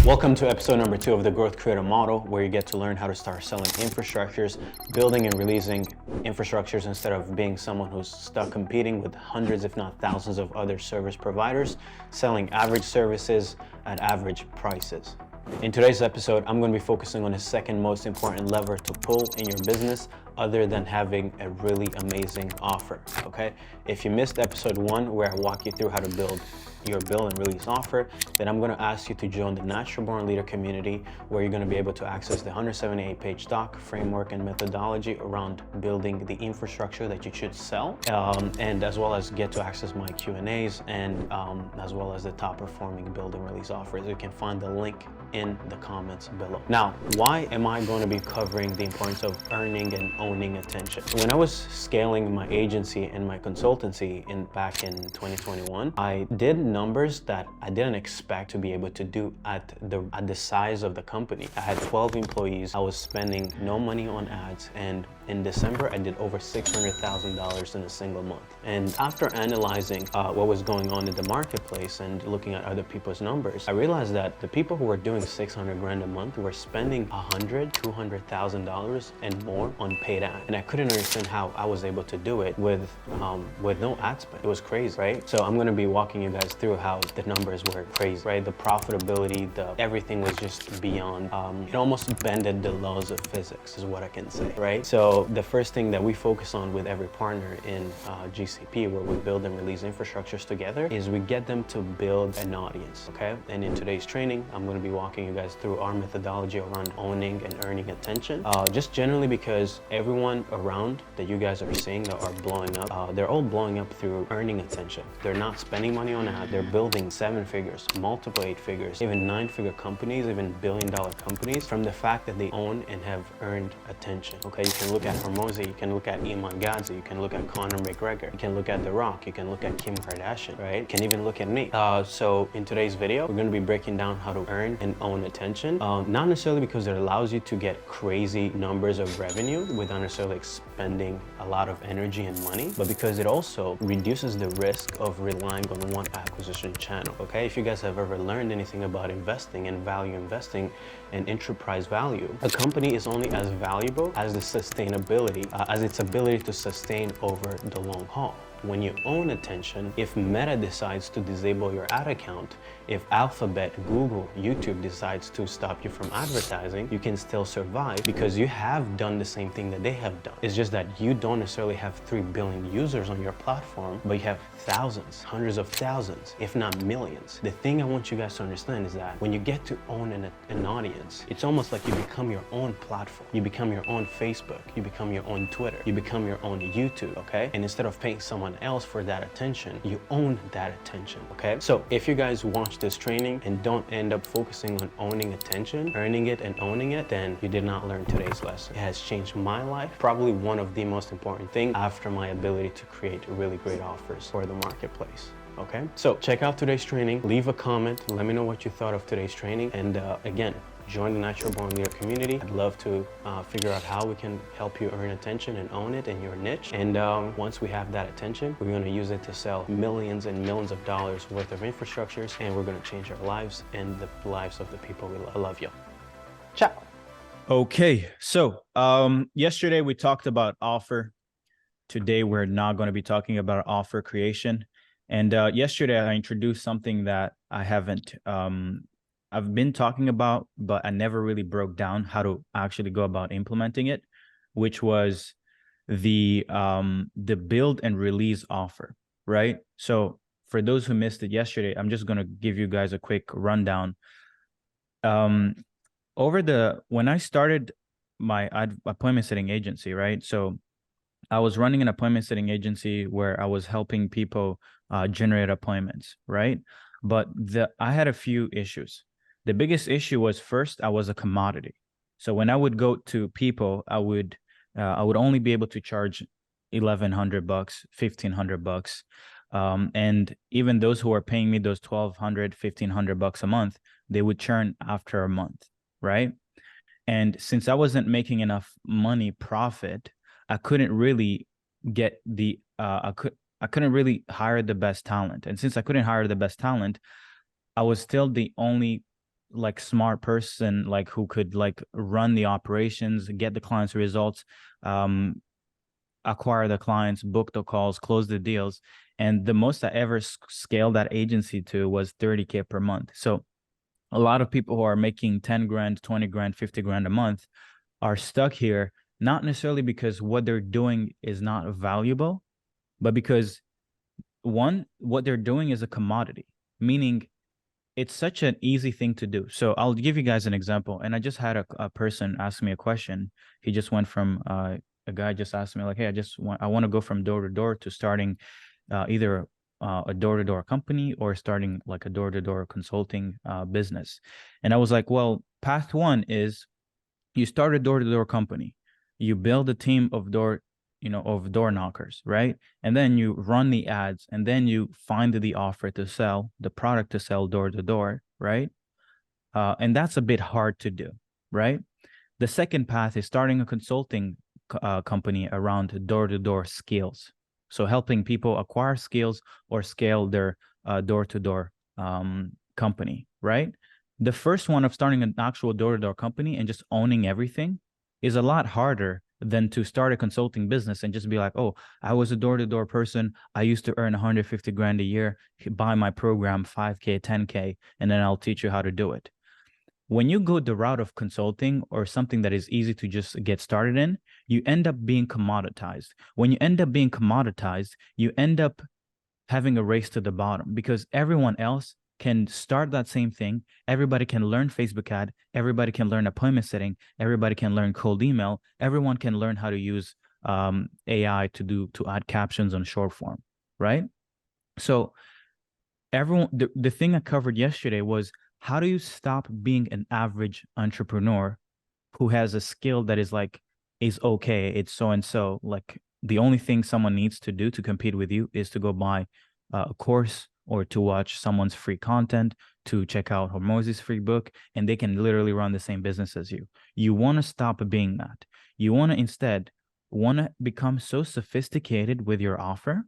Welcome to episode number 2 of the Growth Creator Model, where you get to learn how to start selling infrastructures, building and releasing infrastructures instead of being someone who's stuck competing with hundreds, if not thousands of other service providers, selling average services at average prices. In today's episode, I'm going to be focusing on the second most important lever to pull in your business other than having a really amazing offer, okay? If you missed episode 1, where I walk you through how to build your build and release offer, then I'm going to ask you to join the Natural Born Leader community, where you're going to be able to access the 178-page doc, framework, and methodology around building the infrastructure that you should sell, and as well as get to access my Q&As and as well as the top performing build and release offers. You can find the link in the comments below. Now, why am I going to be covering the importance of earning and owning attention? When I was scaling my agency and my consultancy back in 2021, I did numbers that I didn't expect to be able to do at the size of the company. I had 12 employees. I was spending no money on ads, and in December I did over $600,000 in a single month. And after analyzing what was going on in the marketplace and looking at other people's numbers, I realized that the people who were doing 600 grand a month were spending $200,000 and more on paid ads. And I couldn't understand how I was able to do it with no ad spend. It was crazy, right? So I'm going to be walking you guys through how the numbers were crazy, right? The profitability, everything was just beyond, it almost bended the laws of physics, is what I can say, right? So the first thing that we focus on with every partner in GCP, where we build and release infrastructures together, is we get them to build an audience, okay? And in today's training, I'm going to be walking you guys through our methodology around owning and earning attention, just generally because everyone around that you guys are seeing that are blowing up, they're all blowing up through earning attention. They're not spending money on ads. They're building 7 figures, multiple 8 figures, even 9-figure companies, even billion-dollar companies from the fact that they own and have earned attention. Okay, you can look at Hormozi, you can look at Iman Gadzhi, you can look at Conor McGregor, you can look at The Rock, you can look at Kim Kardashian, right? You can even look at me. So in today's video, we're going to be breaking down how to earn and own attention. Not necessarily because it allows you to get crazy numbers of revenue without necessarily expending a lot of energy and money, but because it also reduces the risk of relying on one acquisition channel, okay? If you guys have ever learned anything about investing and value investing and enterprise value, a company is only as valuable as the sustainability, as its ability to sustain over the long haul. When you own attention, if Meta decides to disable your ad account, if Alphabet, Google, YouTube decides to stop you from advertising, you can still survive because you have done the same thing that they have done. It's just that you don't necessarily have 3 billion users on your platform, but you have thousands, hundreds of thousands, if not millions. The thing I want you guys to understand is that when you get to own an audience, it's almost like you become your own platform. You become your own Facebook, you become your own Twitter, you become your own YouTube, okay? And instead of paying someone else for that attention, you own that attention, okay? So if you guys watch this training and don't end up focusing on owning attention, earning it and owning it, then you did not learn today's lesson. It has changed my life, probably one of the most important things after my ability to create really great offers for the marketplace. Okay, so check out today's training, leave a comment, let me know what you thought of today's training, and again, join the Natural Born Leader community. I'd love to figure out how we can help you earn attention and own it in your niche. And once we have that attention, we're going to use it to sell millions and millions of dollars worth of infrastructures, and we're going to change our lives and the lives of the people we love. I love you. Ciao. Okay, so yesterday we talked about offer. Today we're not going to be talking about offer creation. And yesterday I introduced something that I haven't I've been talking about, but I never really broke down how to actually go about implementing it, which was the build and release offer, right? So for those who missed it yesterday, I'm just going to give you guys a quick rundown. When I started my appointment setting agency, right? So I was running an appointment setting agency where I was helping people generate appointments, right? But I had a few issues. The biggest issue was, first, I was a commodity. So when I would go to people, I would only be able to charge $1,100, $1,500, and even those who are paying me those $1,200, $1,500 a month, they would churn after a month, right? And since I wasn't making enough money profit, I couldn't really get I couldn't really hire the best talent. And since I couldn't hire the best talent, I was still the only like smart person, like who could like run the operations, get the clients results, acquire the clients, book the calls, close the deals. And the most I ever scaled that agency to was 30K per month. So a lot of people who are making 10 grand, 20 grand, 50 grand a month are stuck here, not necessarily because what they're doing is not valuable, but because one, what they're doing is a commodity, meaning it's such an easy thing to do. So I'll give you guys an example. And I just had a person ask me a question. He just went from a guy just asked me like, hey, I want to go from door to door to starting either a door-to-door company or starting like a door-to-door consulting business. And I was like, well, path one is you start a door-to-door company, you build a team of door knockers, right? And then you run the ads, and then you find the offer to sell, the product to sell door to door, right? And that's a bit hard to do, right? The second path is starting a consulting company around door-to-door skills. So helping people acquire skills or scale their door-to-door company, right? The first one of starting an actual door-to-door company and just owning everything is a lot harder than to start a consulting business and just be like, oh, I was a door-to-door person. I used to earn 150 grand a year. Buy my program, 5K, 10K, and then I'll teach you how to do it. When you go the route of consulting or something that is easy to just get started in, you end up being commoditized. When you end up being commoditized, you end up having a race to the bottom because everyone else can start that same thing. Everybody can learn Facebook ad. Everybody can learn appointment setting. Everybody can learn cold email. Everyone can learn how to use AI to add captions on short form, right? So the thing I covered yesterday was how do you stop being an average entrepreneur who has a skill that is okay, it's so and so, like the only thing someone needs to do to compete with you is to go buy a course or to watch someone's free content, to check out Hormozy's free book, and they can literally run the same business as you. You want to stop being that. You want to instead become so sophisticated with your offer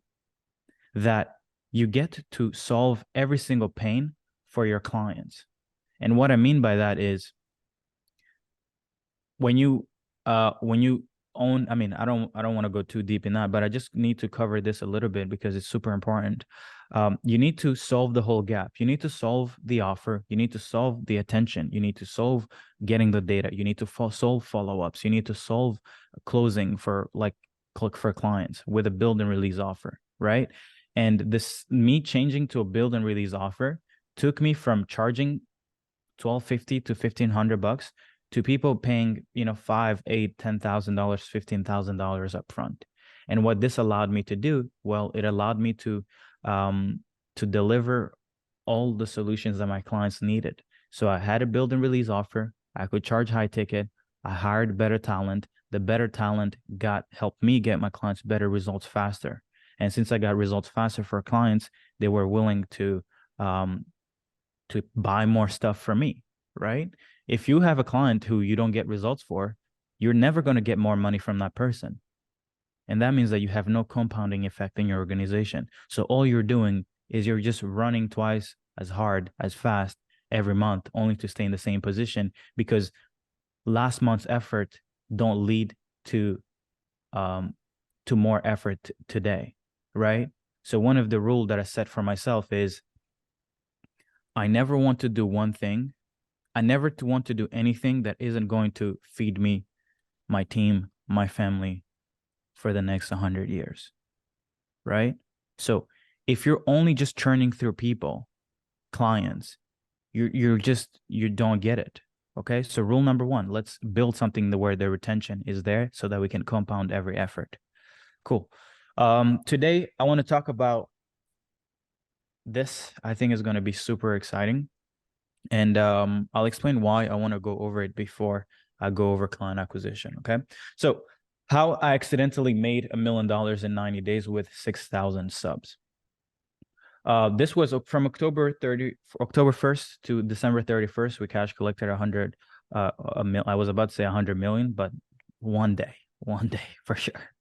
that you get to solve every single pain for your clients. And what I mean by that is when you own, I mean, I don't want to go too deep in that, but I just need to cover this a little bit because it's super important. You need to solve the whole gap. You need to solve the offer. You need to solve the attention. You need to solve getting the data. You need to solve follow-ups. You need to solve closing for clients with a build and release offer, right? And this me changing to a build and release offer took me from charging $1,250 to $1,500 to people paying, $5,000, $8,000, $10,000, $15,000 up front. And what this allowed me to do, well, it allowed me to deliver all the solutions that my clients needed. So I had a build and release offer. I could charge high ticket. I hired better talent. The better talent helped me get my clients better results faster. And since I got results faster for clients, they were willing to buy more stuff from me, right? If you have a client who you don't get results for, you're never going to get more money from that person. And that means that you have no compounding effect in your organization. So all you're doing is you're just running twice as hard, as fast every month, only to stay in the same position because last month's effort don't lead to more effort today, right? So one of the rules that I set for myself is I never want to do one thing. I never want to do anything that isn't going to feed me, my team, my family for the next 100 years, right? So if you're only just churning through people, clients, you don't get it, okay? So rule number one, let's build something where the retention is there so that we can compound every effort. Cool. Today, I want to talk about this. I think is going to be super exciting. And I'll explain why I want to go over it before I go over client acquisition, okay? So how I accidentally made $1 million in 90 days with 6,000 subs. This was from October 1st to December 31st. We cash collected I was about to say 100 million, but one day for sure.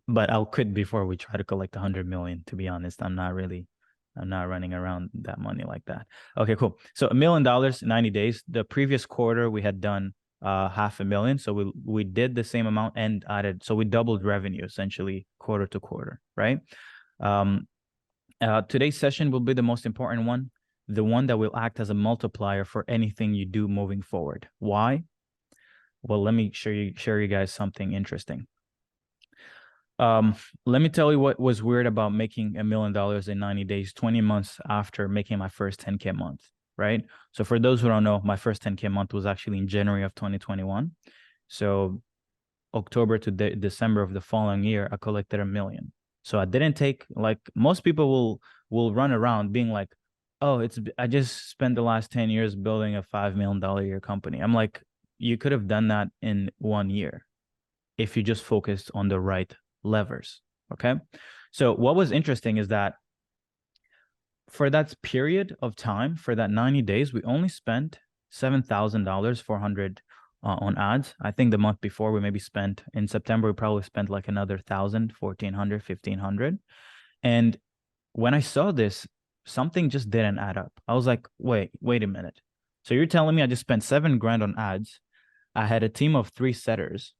But I'll quit before we try to collect 100 million, to be honest. I'm not really I'm not running around that money like that. Okay, cool. So $1 million, 90 days. The previous quarter we had done $500,000. So we did the same amount and added, so we doubled revenue essentially quarter to quarter, right? Today's session will be the most important one, the one that will act as a multiplier for anything you do moving forward. Why? Well, let me share you guys something interesting. Let me tell you what was weird about making $1 million in 90 days, 20 months after making my first 10K month, right? So for those who don't know, my first 10K month was actually in January of 2021. So October to December of the following year, I collected $1 million. So I didn't take, like most people will run around being like, oh, I just spent the last 10 years building a $5 million a year company. I'm like, you could have done that in 1 year if you just focused on the right levers. Okay. So what was interesting is that for that period of time, for that 90 days, we only spent $7,000, 400 on ads. I think the month before we maybe spent, in September, we probably spent like another 1,000, 1,400, 1,500. And when I saw this, something just didn't add up. I was like, wait a minute. So you're telling me I just spent $7,000 on ads. I had a team of 3 setters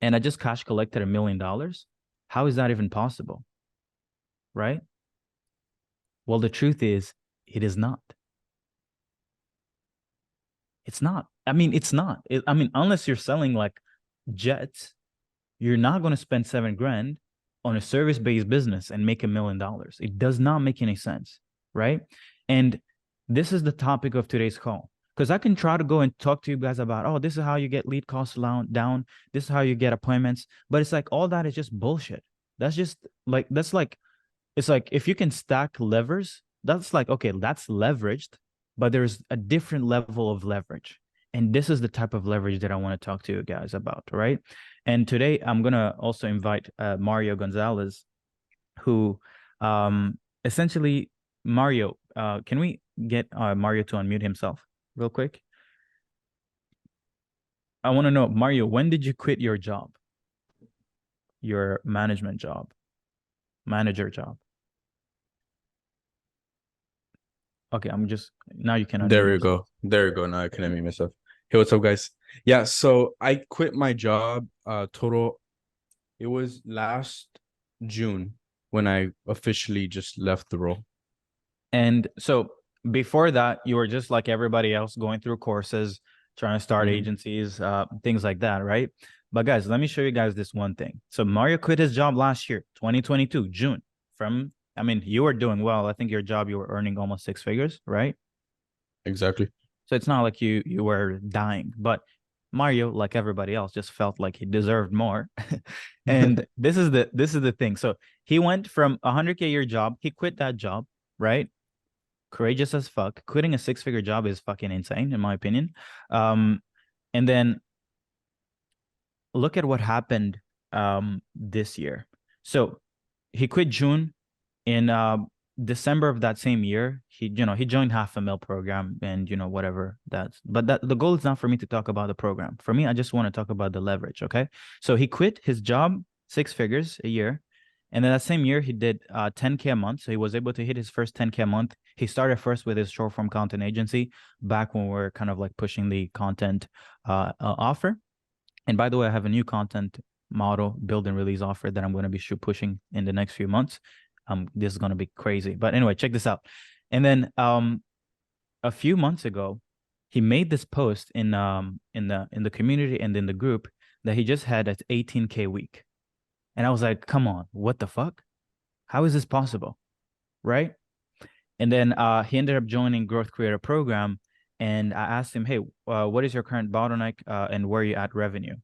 and I just cash collected $1 million. How is that even possible? Right? Well, the truth is, it is not. It's not. I mean, it's not. I mean, unless you're selling like jets, you're not going to spend $7,000 on a service-based business and make $1 million. It does not make any sense, right? And this is the topic of today's call. Because I can try to go and talk to you guys about, oh, this is how you get lead costs down. This is how you get appointments. But it's like all that is just bullshit. That's just like, it's like if you can stack levers, that's like, okay, that's leveraged, but there's a different level of leverage. And this is the type of leverage that I want to talk to you guys about, right? And today I'm going to also invite Mario Gonzalez, who essentially, Mario, can we get Mario to unmute himself real quick? I want to know, Mario, when did you quit your job? Your management job, manager job? Okay, now you can unmute There you yourself. go. There you go. Now I can unmute myself. Hey, what's up, guys? Yeah, so I quit my job total. It was last June when I officially just left the role. And so before that, you were just like everybody else going through courses, trying to start agencies, things like that, right? But guys, let me show you guys this one thing. So Mario quit his job last year, 2022, June. I mean, you were doing well. I think your job, you were earning almost 6 figures, right? Exactly. So it's not like you were dying, but Mario, like everybody else, just felt like he deserved more. And this is the thing. So he went from a 100K a year job. He quit that job, right? Courageous as fuck. Quitting a 6-figure job is fucking insane, in my opinion. And then look at what happened this year. So he quit June. In December of that same year, he joined $500,000 program, and whatever but the goal is not for me to talk about the program. For me, I just want to talk about the leverage. Okay. So he quit his job, 6 figures a year. And then that same year, he did 10K a month. So he was able to hit his first 10K a month. He started first with his short form content agency back when we were kind of like pushing the content offer. And by the way, I have a new content model, build and release offer that I'm going to be pushing in the next few months. This is going to be crazy. But anyway, check this out. And then a few months ago, he made this post in the community and in the group that he just had an 18K week. And I was like, come on, what the fuck? How is this possible? Right? And then he ended up joining Growth Creator Program. And I asked him, hey, what is your current bottleneck and where are you at revenue?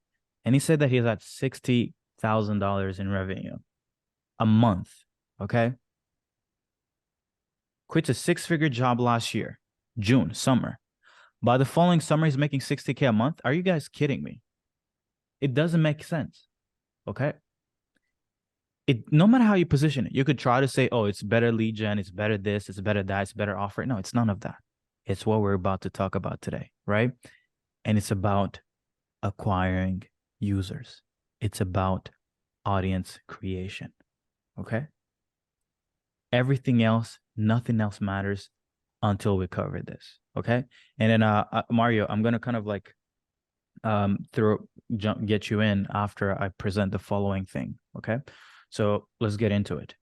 And he said that he's at $60,000 in revenue a month. Okay. Quits a 6-figure job last year, June, summer. By the following summer, he's making 60K a month. Are you guys kidding me? It doesn't make sense. Okay. No matter how you position it, you could try to say, oh, it's better lead gen, it's better this, it's better that, it's better offer. No, it's none of that. It's what we're about to talk about today, right? And it's about acquiring users. It's about audience creation. Okay. Everything else, nothing else matters until we cover this. Okay. And then Mario, I'm gonna kind of like get you in after I present the following thing. Okay. So let's get into it.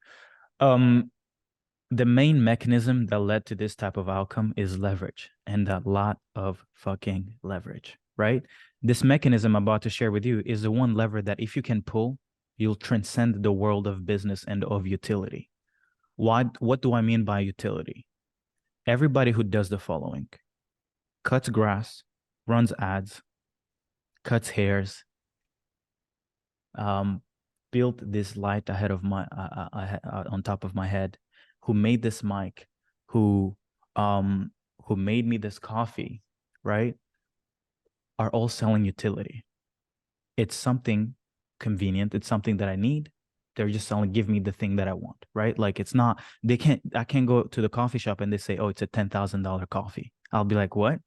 The main mechanism that led to this type of outcome is leverage, and a lot of fucking leverage, right? This mechanism I'm about to share with you is the one lever that if you can pull, you'll transcend the world of business and of utility. What do I mean by utility? Everybody who does the following: cuts grass, runs ads, cuts hairs, built this light ahead of my on top of my head, who made this mic, who made me this coffee, right? Are all selling utility. It's something convenient. It's something that I need. They're just selling, give me the thing that I want, right? Like it's not, I can't go to the coffee shop and they say, oh, it's a $10,000 coffee. I'll be like, what?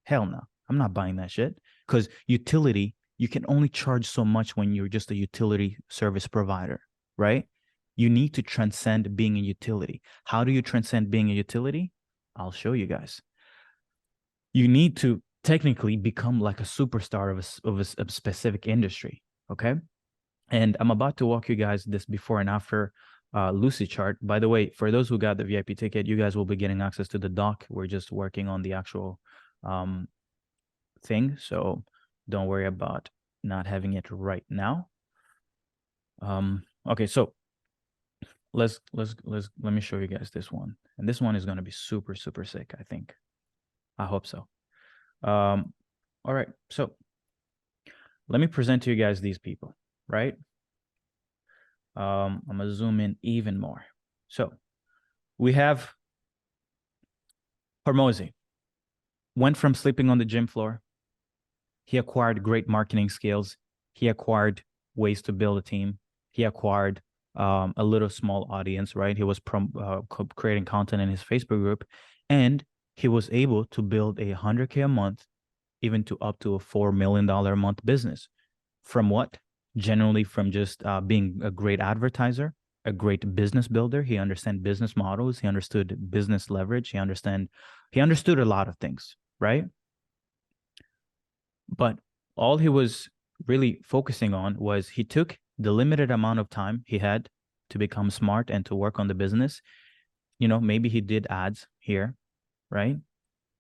Hell no, I'm not buying that shit. Because utility, you can only charge so much when you're just a utility service provider, right? You need to transcend being a utility. How do you transcend being a utility? I'll show you guys. You need to technically become like a superstar of a specific industry, okay? And I'm about to walk you guys this before and after Lucy chart. By the way, for those who got the VIP ticket, you guys will be getting access to the doc. We're just working on the actual thing, so don't worry about not having it right now. Okay, so let me show you guys this one, and this one is going to be super sick. I hope so. All right, so let me present to you guys these people, right? I'm gonna zoom in even more. So we have Hormozy. Went from sleeping on the gym floor. He acquired great marketing skills. He acquired ways to build a team. He acquired a little small audience, right? He was creating content in his Facebook group, and he was able to build a 100K a month, even to up to a $4 million a month business. From what? Generally from just being a great advertiser, a great business builder. He understood business models. He understood business leverage. He understood a lot of things, right? But all he was really focusing on was he took the limited amount of time he had to become smart and to work on the business. You know, maybe he did ads here, right?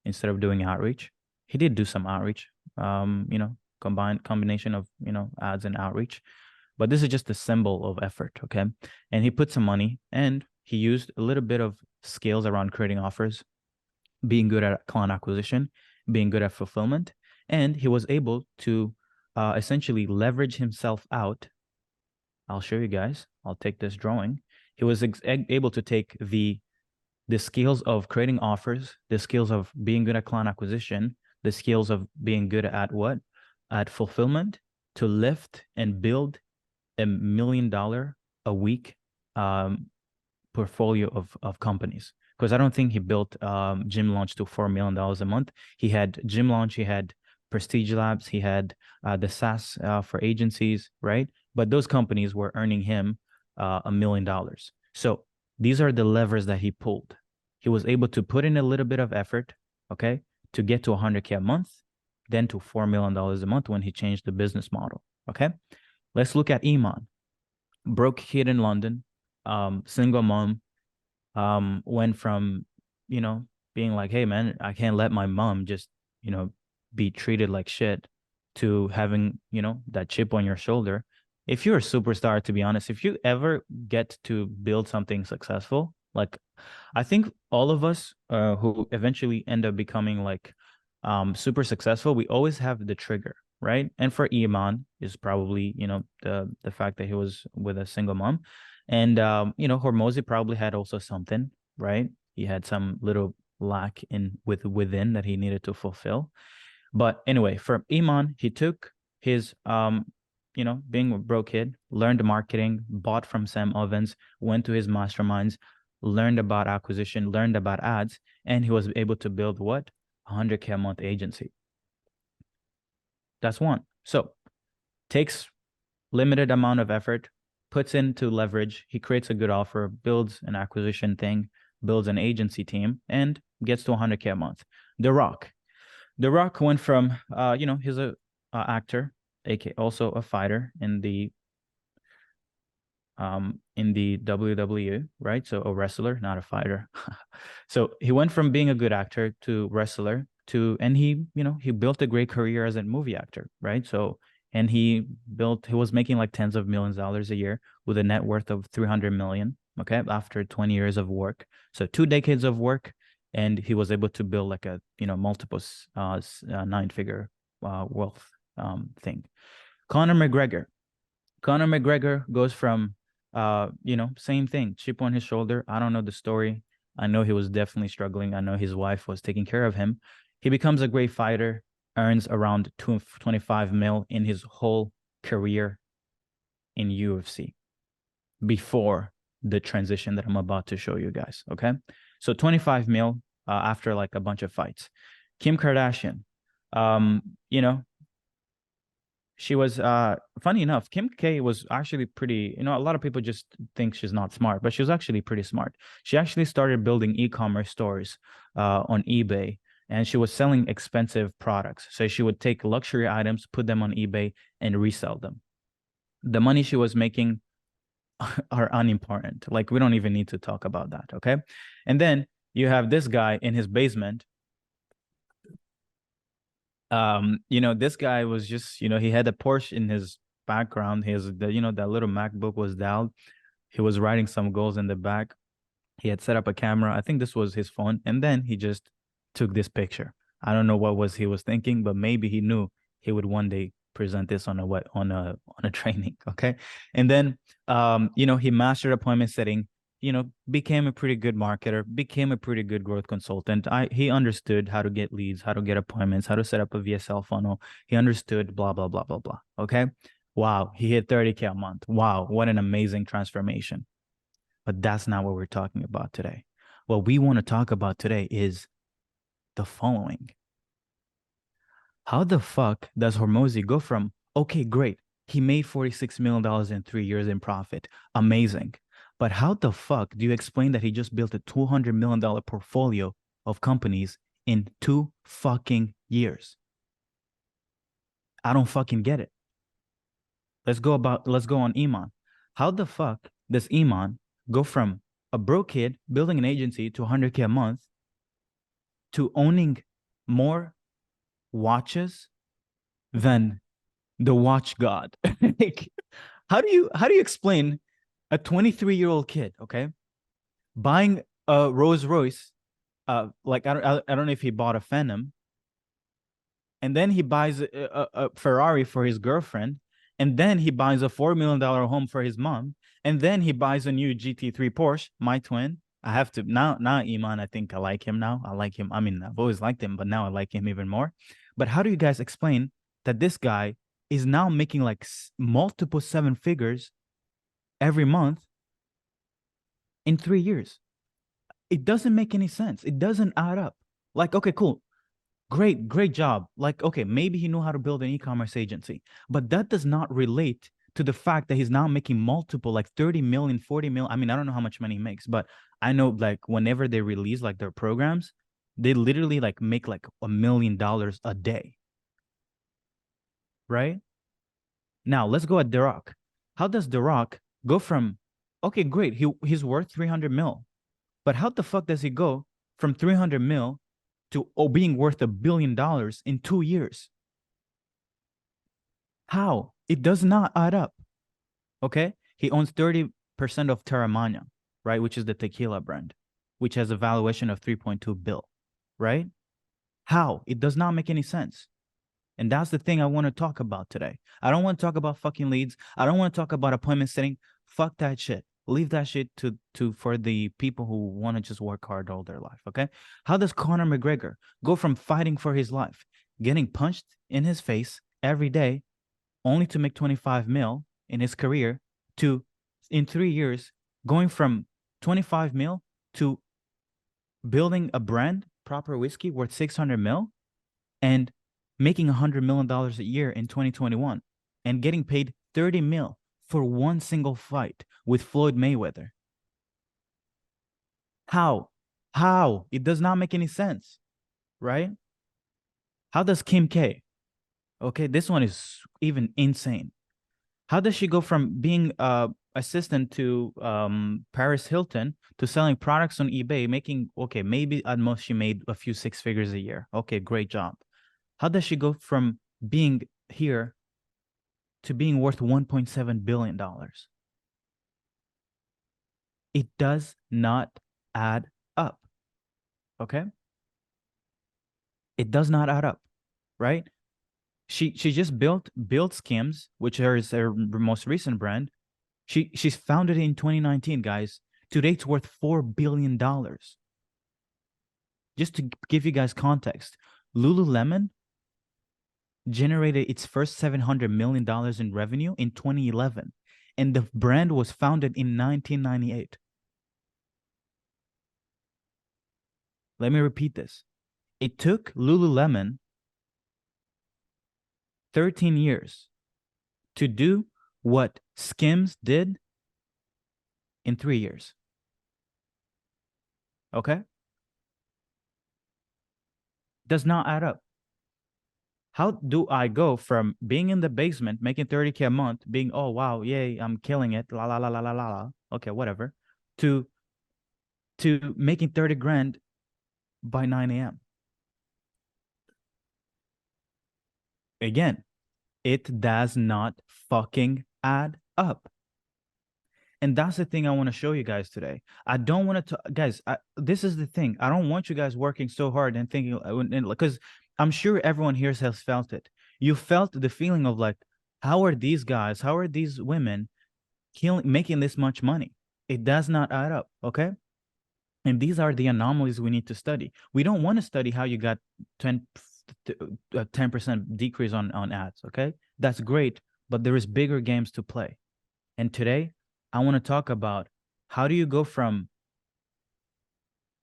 Instead of doing outreach. He did do some outreach, you know, combination of, you know, ads and outreach. But this is just a symbol of effort, okay? And he put some money and he used a little bit of skills around creating offers, being good at client acquisition, being good at fulfillment. And he was able to essentially leverage himself out. I'll show you guys. I'll take this drawing. He was able to take the skills of creating offers, the skills of being good at client acquisition, the skills of being good at what? At fulfillment, to lift and build $1 million a week portfolio of companies. Because I don't think he built Gym Launch to $4 million a month. He had Gym Launch, he had Prestige Labs, he had the SaaS for agencies, right? But those companies were earning him $1 million. So these are the levers that he pulled. He was able to put in a little bit of effort, okay, to get to 100K a month, then to $4 million a month when he changed the business model, okay? Let's look at Iman. Broke kid in London, single mom, went from, you know, being like, hey, man, I can't let my mom just, you know, be treated like shit, to having, you know, that chip on your shoulder. If you're a superstar, to be honest, if you ever get to build something successful, like I think all of us who eventually end up becoming like super successful, we always have the trigger, right? And for Iman is probably, you know, the fact that he was with a single mom. And you know, Hormozy probably had also something, right? He had some little lack within that he needed to fulfill. But anyway, for Iman, he took his you know, being a broke kid, learned marketing, bought from Sam Ovens, went to his masterminds, learned about acquisition, learned about ads, and he was able to build what? 100K a month agency. That's one. So takes limited amount of effort, puts into leverage. He creates a good offer, builds an acquisition thing, builds an agency team, and gets to 100K a month. The Rock. The Rock went from, he's a actor, aka also a fighter in the WWE, right? So a wrestler, not a fighter. So he went from being a good actor to wrestler and he built a great career as a movie actor, right? So, and he was making like tens of millions of dollars a year with a net worth of 300 million, okay, after 20 years of work. So 2 decades of work, and he was able to build like a, multiple 9-figure wealth thing. Conor McGregor goes from same thing, chip on his shoulder. I don't know the story. I know he was definitely struggling. I know his wife was taking care of him. He becomes a great fighter, earns around 25 mil in his whole career in UFC before the transition that I'm about to show you guys. Okay. So 25 mil after like a bunch of fights. Kim Kardashian, she was funny enough, Kim K was actually pretty, a lot of people just think she's not smart, but she was actually pretty smart. She actually started building e-commerce stores on eBay, and she was selling expensive products. So she would take luxury items, put them on eBay, and resell them. The money she was making are unimportant. Like, we don't even need to talk about that, okay? And then you have this guy in his basement. This guy was just, he had a Porsche in his background. His, that little MacBook was dialed. He was writing some goals in the back. He had set up a camera. I think this was his phone. And then he just took this picture. I don't know what he was thinking, but maybe he knew he would one day present this on a training. Okay. And then, he mastered appointment setting, became a pretty good marketer, became a pretty good growth consultant. He understood how to get leads, how to get appointments, how to set up a VSL funnel. He understood blah, blah, blah, blah, blah. Okay. Wow. He hit 30K a month. Wow. What an amazing transformation. But that's not what we're talking about today. What we want to talk about today is the following. How the fuck does Hormozi go from, okay, great, he made $46 million in 3 years in profit. Amazing. But how the fuck do you explain that he just built a $200 million portfolio of companies in 2 fucking years? I don't fucking get it. Let's go on Iman. How the fuck does Iman go from a broke kid building an agency to 100K a month to owning more watches than the watch god? Like, how do you explain a 23-year-old kid, okay, buying a Rolls Royce, like I don't know if he bought a Phantom, and then he buys a Ferrari for his girlfriend, and then he buys a $4 million home for his mom, and then he buys a new GT3 Porsche, my twin. I have to now Iman, I think I like him now. I like him. I mean, I've always liked him, but now I like him even more. But how do you guys explain that this guy is now making like multiple 7 figures every month in 3 years? It doesn't make any sense. It doesn't add up. Like, okay, cool. Great job. Like, okay, maybe he knew how to build an e-commerce agency, but that does not relate to the fact that he's now making multiple, like 30 million, 40 million. I mean, I don't know how much money he makes, but I know like whenever they release like their programs, they literally like make like $1 million a day. Right? Now let's go at The Rock. How does The Rock go from, okay, great, he's worth 300 mil, but how the fuck does he go from 300 mil to being worth $1 billion in 2 years? How? It does not add up. Okay? He owns 30% of Terramana, right? Which is the tequila brand, which has a valuation of 3.2 bill, right? How? It does not make any sense. And that's the thing I want to talk about today. I don't want to talk about fucking leads. I don't want to talk about appointment setting. Fuck that shit. Leave that shit for the people who want to just work hard all their life, okay? How does Conor McGregor go from fighting for his life, getting punched in his face every day, only to make 25 mil in his career, to, in 3 years, going from 25 mil to building a brand, Proper Whiskey, worth 600 mil, and making $100 million a year in 2021, and getting paid 30 mil for one single fight with Floyd Mayweather. How? It does not make any sense, right? How does Kim K? Okay, this one is even insane. How does she go from being assistant to Paris Hilton to selling products on eBay, making, okay, maybe at most she made a few six figures a year. Okay, great job. How does she go from being here to being worth $1.7 billion? It does not add up. Okay? It does not add up, right? She just built Skims, which is her most recent brand. She's founded in 2019, guys. Today it's worth $4 billion. Just to give you guys context, Lululemon generated its first $700 million in revenue in 2011, and the brand was founded in 1998. Let me repeat this. It took Lululemon 13 years to do what Skims did in 3 years. Okay? Does not add up. How do I go from being in the basement, making 30K a month, being, oh, wow, yay, I'm killing it, la, la, la, la, la, la, la, okay, whatever, to making 30 grand by 9 a.m.? Again, it does not fucking add up. And that's the thing I want to show you guys today. I don't want to, guys, this is the thing. I don't want you guys working so hard and thinking, because I'm sure everyone here has felt it. You felt the feeling of like, how are these guys, how are these women making this much money? It does not add up, okay? And these are the anomalies we need to study. We don't want to study how you got 10% decrease on ads, okay? That's great, but there is bigger games to play. And today, I want to talk about how do you go from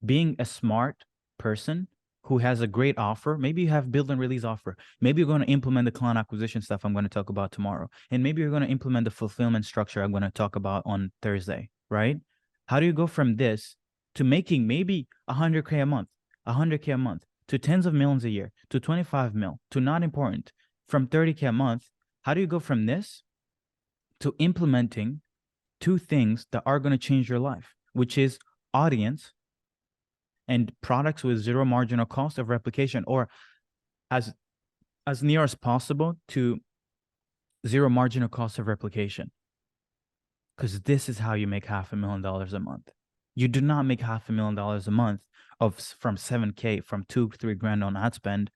being a smart person who has a great offer. Maybe you have build and release offer. Maybe you're going to implement the client acquisition stuff I'm going to talk about tomorrow. And maybe you're going to implement the fulfillment structure I'm going to talk about on Thursday, right? How do you go from this to making maybe 100K a month, 100K a month, to tens of millions a year, to 25 mil, to not important, from 30K a month? How do you go from this to implementing two things that are going to change your life, which is audience and products with zero marginal cost of replication, or as near as possible to zero marginal cost of replication? Because this is how you make $500,000 a month. You do not make $500,000 a month from 7K, from 2-3 grand on ad spend,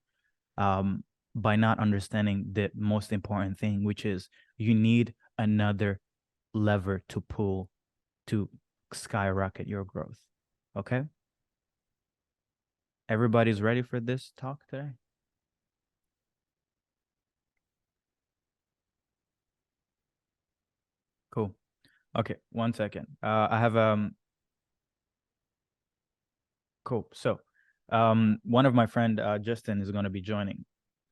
by not understanding the most important thing, which is you need another lever to pull to skyrocket your growth. Okay? Everybody's ready for this talk today? Cool. Okay, 1 second. I have cool. So one of my friend Justin is going to be joining.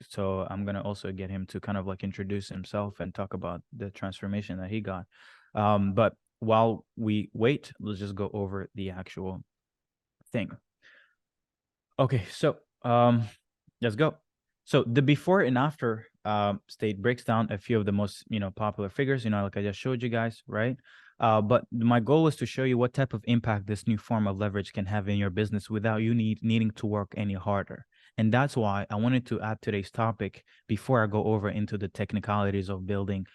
So I'm going to also get him to kind of like introduce himself and talk about the transformation that he got. But while we wait, let's just go over the actual thing. Okay, so let's go. So the before and after state breaks down a few of the most, popular figures, like I just showed you guys, right? But my goal is to show you what type of impact this new form of leverage can have in your business without you needing to work any harder. And that's why I wanted to add today's topic before I go over into the technicalities of building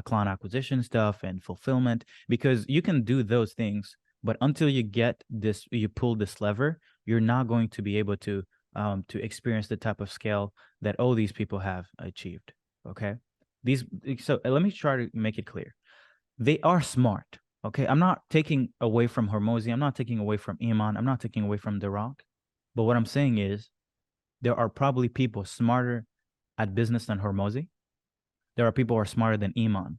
client acquisition stuff and fulfillment, because you can do those things, but until you pull this lever, you're not going to be able to experience the type of scale that all these people have achieved. Okay, so let me try to make it clear. They are smart. Okay, I'm not taking away from Hormozy. I'm not taking away from Iman. I'm not taking away from The Rock. But what I'm saying is, there are probably people smarter at business than Hormozy. There are people who are smarter than Iman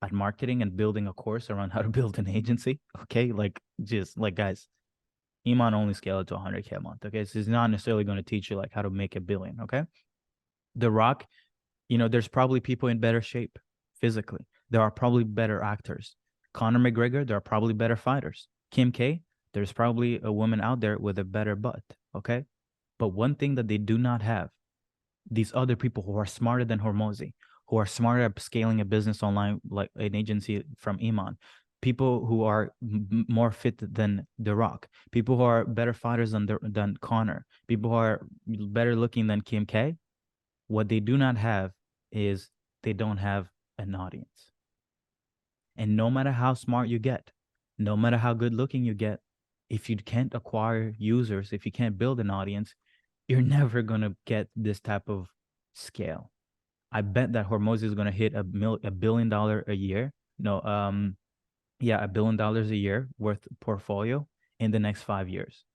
at marketing and building a course around how to build an agency. Okay, guys, Iman only scaled it to 100K a month. Okay, so he's not necessarily going to teach you like how to make $1 billion. Okay, The Rock, there's probably people in better shape physically. there are probably better actors. Conor McGregor, there are probably better fighters. Kim K, there's probably a woman out there with a better butt, okay? But one thing that they do not have, these other people who are smarter than Hormozi, who are smarter at scaling a business online, like an agency from Iman, people who are more fit than The Rock, people who are better fighters than Conor, people who are better looking than Kim K, what they do not have is they don't have an audience. And no matter how smart you get, no matter how good looking you get, if you can't acquire users, if you can't build an audience, you're never going to get this type of scale. I bet that Hormozi is going to hit $1 billion a year. No, $1 billion a year worth portfolio in the next 5 years.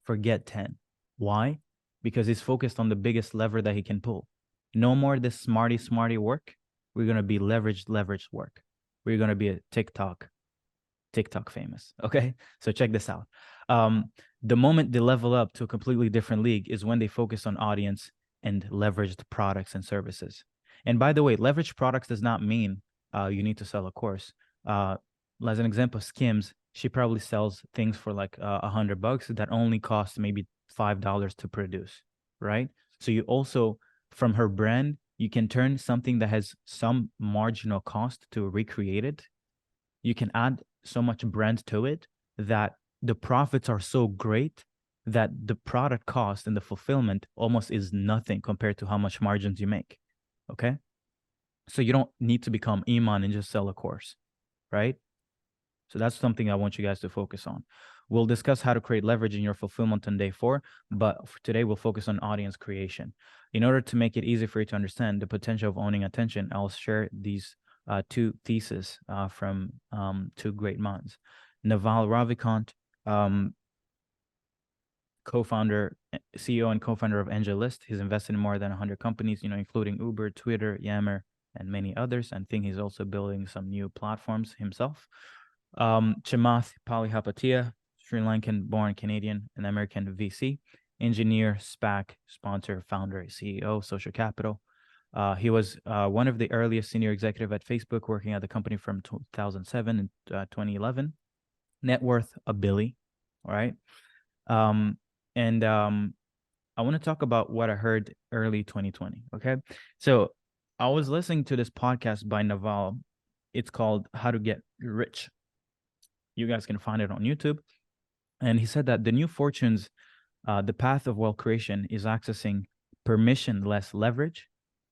Forget 10. Why? Because he's focused on the biggest lever that he can pull. No more this smarty work. We're going to be leveraged work. We're going to be a TikTok famous. Okay. So check this out. The moment they level up to a completely different league is when they focus on audience and leveraged products and services. And by the way, leveraged products does not mean you need to sell a course. As an example, Skims, she probably sells things for like $100 that only cost maybe $5 to produce, right? So you also, from her brand, you can turn something that has some marginal cost to recreate it. You can add so much brand to it that the profits are so great that the product cost and the fulfillment almost is nothing compared to how much margins you make. Okay. So you don't need to become Iman and just sell a course, right? So that's something I want you guys to focus on. We'll discuss how to create leverage in your fulfillment on day 4, but for today we'll focus on audience creation. In order to make it easy for you to understand the potential of owning attention, I'll share these 2 theses from 2 great minds. Naval Ravikant, co-founder, CEO and co-founder of AngelList. He's invested in more than 100 companies, including Uber, Twitter, Yammer, and many others. I think he's also building some new platforms himself. Chamath Palihapitiya, Sri Lankan-born Canadian and American VC, engineer, SPAC, sponsor, founder, CEO, Social Capital. He was one of the earliest senior executive at Facebook, working at the company from 2007 and 2011. Net worth $1 billion, all right? I want to talk about what I heard early 2020, okay? So I was listening to this podcast by Naval. It's called How to Get Rich. You guys can find it on YouTube. And he said that the new fortunes, the path of wealth creation is accessing permissionless leverage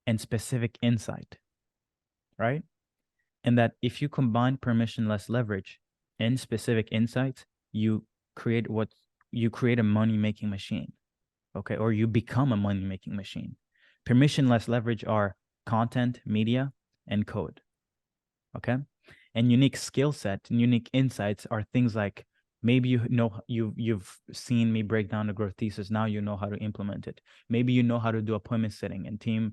and specific insight, right? And that if you combine permissionless leverage and specific insights, you create a money-making machine, okay? Or you become a money-making machine. Permissionless leverage are content, media, and code, okay? And unique skill set and unique insights are things like, maybe you've seen me break down the growth thesis. Now you know how to implement it. Maybe you know how to do appointment setting and team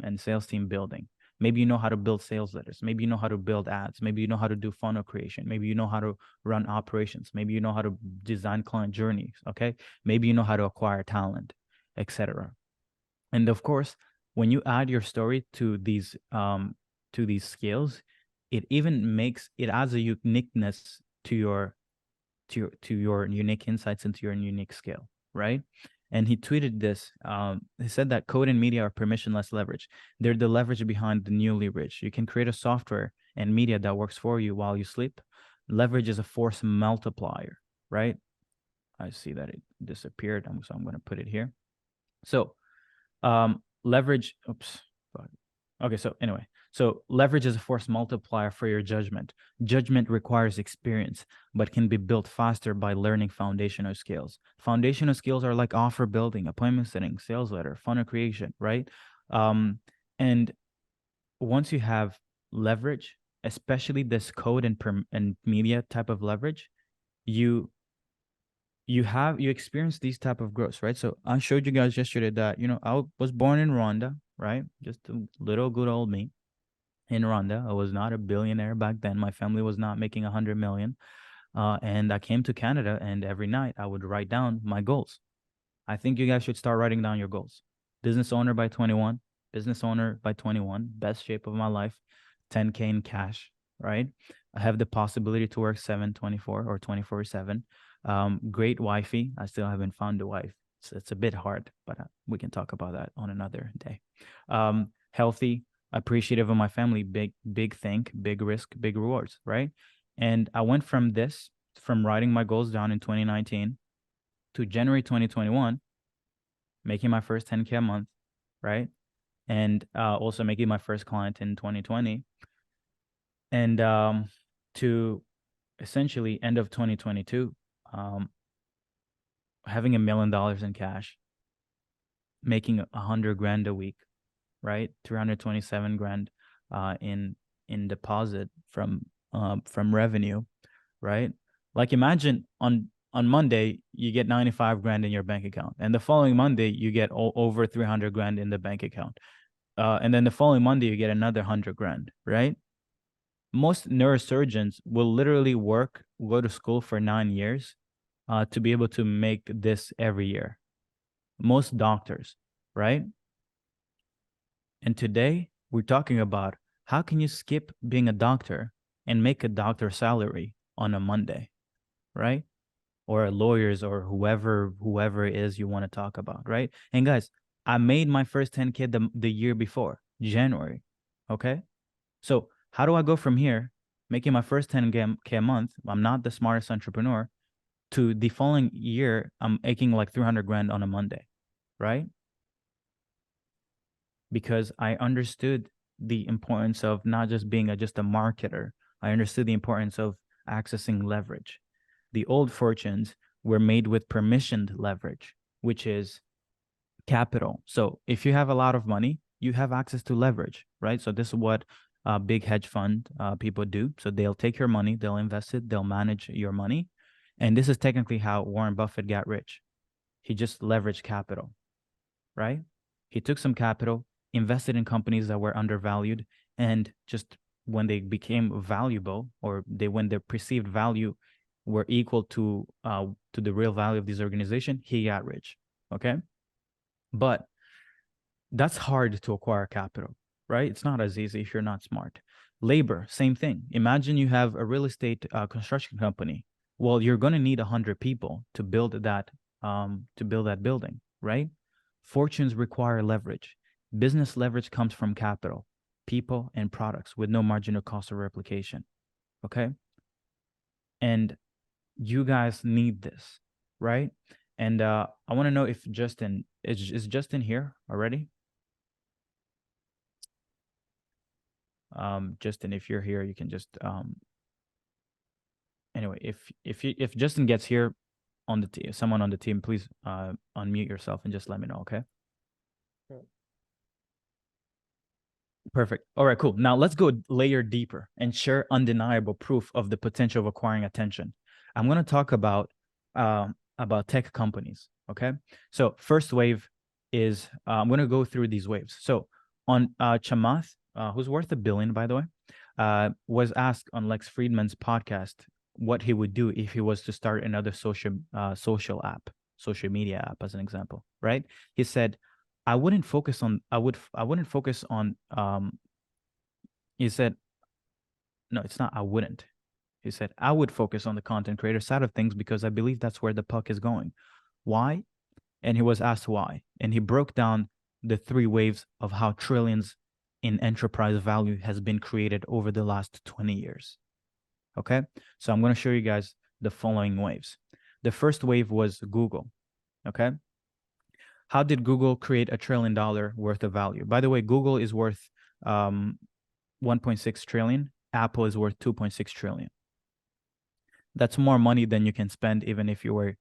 and sales team building. Maybe you know how to build sales letters. Maybe you know how to build ads. Maybe you know how to do funnel creation. Maybe you know how to run operations. Maybe you know how to design client journeys. Okay. Maybe you know how to acquire talent, etc. And of course, when you add your story to these skills, it adds a uniqueness to your unique insights into your unique skill, right? And he tweeted this. He said that code and media are permissionless leverage. They're the leverage behind the newly rich. You can create a software and media that works for you while you sleep. Leverage is a force multiplier, right? I see that it disappeared, so I'm going to put it here. So leverage, okay, so anyway. So leverage is a force multiplier for your judgment. Judgment requires experience, but can be built faster by learning foundational skills. Foundational skills are like offer building, appointment setting, sales letter, funnel creation, right? And once you have leverage, especially this code and media type of leverage, you experience these type of growth, right? So I showed you guys yesterday that, I was born in Rwanda, right? Just a little good old me. In Rwanda, I was not a billionaire back then. My family was not making 100 million. And I came to Canada, and every night I would write down my goals. I think you guys should start writing down your goals. Business owner by 21, best shape of my life, 10K in cash, right? I have the possibility to work 7/24 or 24/7. Great wifey. I still haven't found a wife. It's a bit hard, but we can talk about that on another day. Healthy, appreciative of my family, big think, big risk, big rewards, right? And I went from writing my goals down in 2019 to January 2021, making my first 10K a month, right? And also making my first client in 2020. And to essentially end of 2022, having $1 million in cash, making 100 grand a week, right? 327 grand in deposit from revenue, right? Like imagine on Monday you get 95 grand in your bank account, and the following Monday you get over 300 grand in the bank account, and then the following Monday you get another 100 grand, right? Most neurosurgeons will literally go to school for 9 years to be able to make this every year. Most doctors, right? And today we're talking about how can you skip being a doctor and make a doctor salary on a Monday, right? Or lawyers or whoever it is you want to talk about, right? And guys, I made my first 10K the year before, January, okay? So how do I go from here, making my first 10K a month, I'm not the smartest entrepreneur, to the following year, I'm making like 300 grand on a Monday, right? Because I understood the importance of not just being just a marketer. I understood the importance of accessing leverage. The old fortunes were made with permissioned leverage, which is capital. So if you have a lot of money, you have access to leverage, right? So this is what big hedge fund people do. So they'll take your money, they'll invest it, they'll manage your money. And this is technically how Warren Buffett got rich. He just leveraged capital, right? He took some capital, invested in companies that were undervalued, and just when they became valuable, or when their perceived value were equal to the real value of this organization, he got rich. Okay, but that's hard to acquire capital, right? It's not as easy if you're not smart. Labor, same thing. Imagine you have a real estate construction company. Well, you're going to need 100 people to build that building, right? Fortunes require leverage. Business leverage comes from capital, people, and products with no marginal cost of replication. Okay. And you guys need this, right? And I want to know if Justin is Justin here already? Justin, if you're here, you can just anyway, if Justin gets here on the team, someone on the team, please unmute yourself and just let me know, okay? Sure. Perfect. All right, cool. Now let's go a layer deeper and share undeniable proof of the potential of acquiring attention. I'm going to talk about tech companies, okay? So first wave is, I'm going to go through these waves. So on Chamath, who's worth $1 billion, by the way, was asked on Lex Friedman's podcast what he would do if he was to start another social media app, as an example, right? He said, I wouldn't focus on, he said, no, it's not, I wouldn't. He said, I would focus on the content creator side of things because I believe that's where the puck is going. Why? And he was asked why. And he broke down the 3 waves of how trillions in enterprise value has been created over the last 20 years. Okay, so I'm going to show you guys the following waves. The first wave was Google. Okay, how did Google create $1 trillion worth of value? By the way, Google is worth 1.6 trillion. Apple is worth 2.6 trillion. That's more money than you can spend even if you were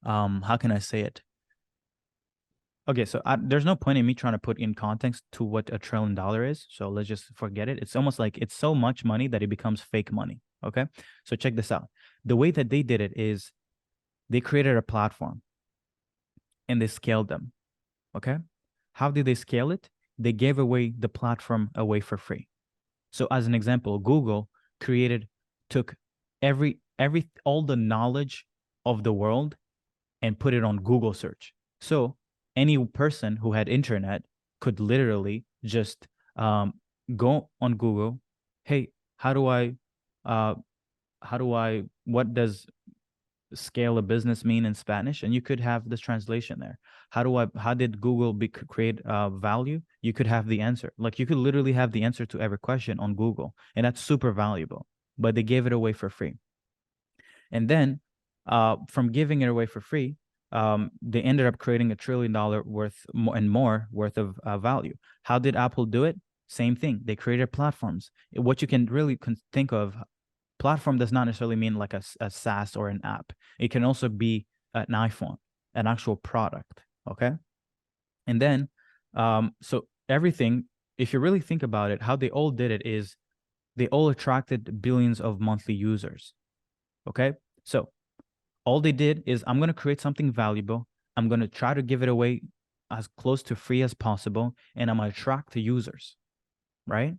how can I say it? Okay, so there's no point in me trying to put in context to what $1 trillion is. So let's just forget it. It's almost like it's so much money that it becomes fake money. Okay, so check this out. The way that they did it is they created a platform and they scaled them. Okay, how did they scale it? They gave away the platform away for free. So as an example, Google took all the knowledge of the world and put it on Google search. So any person who had internet could literally just go on Google. Hey, what does scale a business mean in Spanish? And you could have this translation there. How did Google create value? You could have the answer. Like you could literally have the answer to every question on Google, and that's super valuable. But they gave it away for free. And then from giving it away for free, they ended up creating $1 trillion worth and more worth of value. How did Apple do it? Same thing. They created platforms. What you can really think of, platform does not necessarily mean like a SaaS or an app. It can also be an iPhone, an actual product. Okay. And then, so everything, if you really think about it, how they all did it is they all attracted billions of monthly users. Okay. So all they did is, I'm going to create something valuable. I'm going to try to give it away as close to free as possible. And I'm going to attract the users. Right.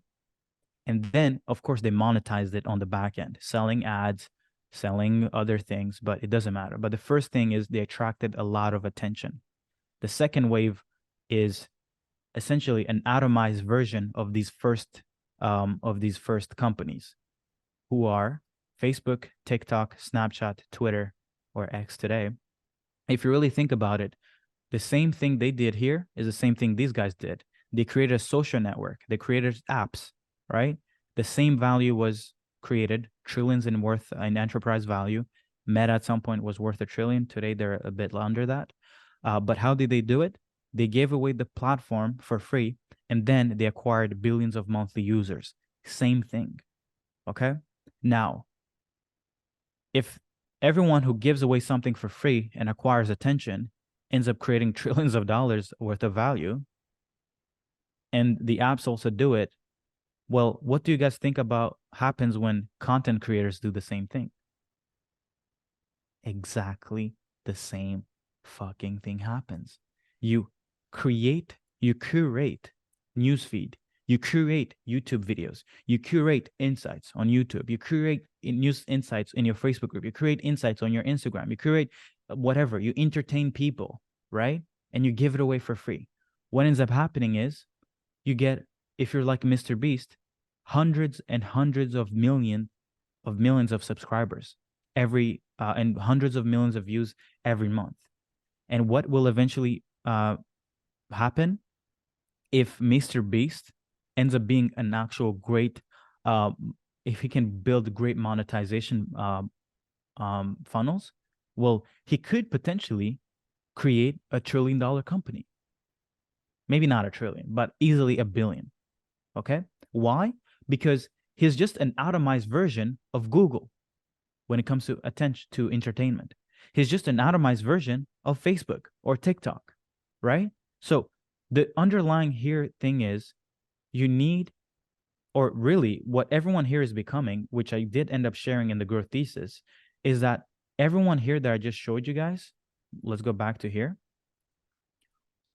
And then, of course, they monetized it on the back end, selling ads, selling other things, but it doesn't matter. But the first thing is they attracted a lot of attention. The second wave is essentially an atomized version of these first companies, who are Facebook, TikTok, Snapchat, Twitter, or X today. If you really think about it, the same thing they did here is the same thing these guys did. They created a social network. They created apps, right? The same value was created, trillions in worth in enterprise value. Meta at some point was worth $1 trillion. Today, they're a bit under that. But how did they do it? They gave away the platform for free, and then they acquired billions of monthly users. Same thing, okay? Now, if everyone who gives away something for free and acquires attention ends up creating trillions of dollars worth of value, and the apps also do it, well, what do you guys think about happens when content creators do the same thing? Exactly the same fucking thing happens. You curate newsfeed. You curate YouTube videos. You curate insights on YouTube. You curate news insights in your Facebook group. You create insights on your Instagram. You curate whatever. You entertain people, right? And you give it away for free. What ends up happening is you get, if you're like Mr. Beast, hundreds and hundreds of millions of subscribers every and hundreds of millions of views every month. And what will eventually happen if Mr. Beast ends up being an actual great, if he can build great monetization funnels, well, he could potentially create $1 trillion company. Maybe not $1 trillion, but easily $1 billion. Okay. Why? Because he's just an atomized version of Google when it comes to attention to entertainment. He's just an atomized version of Facebook or TikTok, right? So the underlying here thing is you need, or really what everyone here is becoming, which I did end up sharing in the growth thesis, is that everyone here that I just showed you guys, let's go back to here.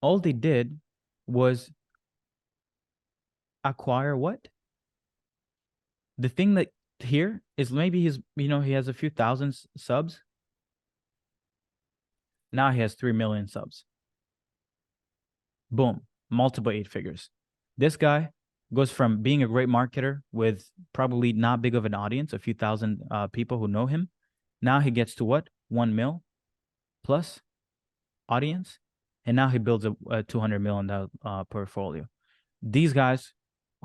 All they did was acquire what? The thing that here is maybe he's, he has a few thousand subs. Now he has 3 million subs. Boom, multiple 8 figures. This guy goes from being a great marketer with probably not big of an audience, a few thousand people who know him. Now he gets to what? 1 mil plus audience. And now he builds a $200 million portfolio. These guys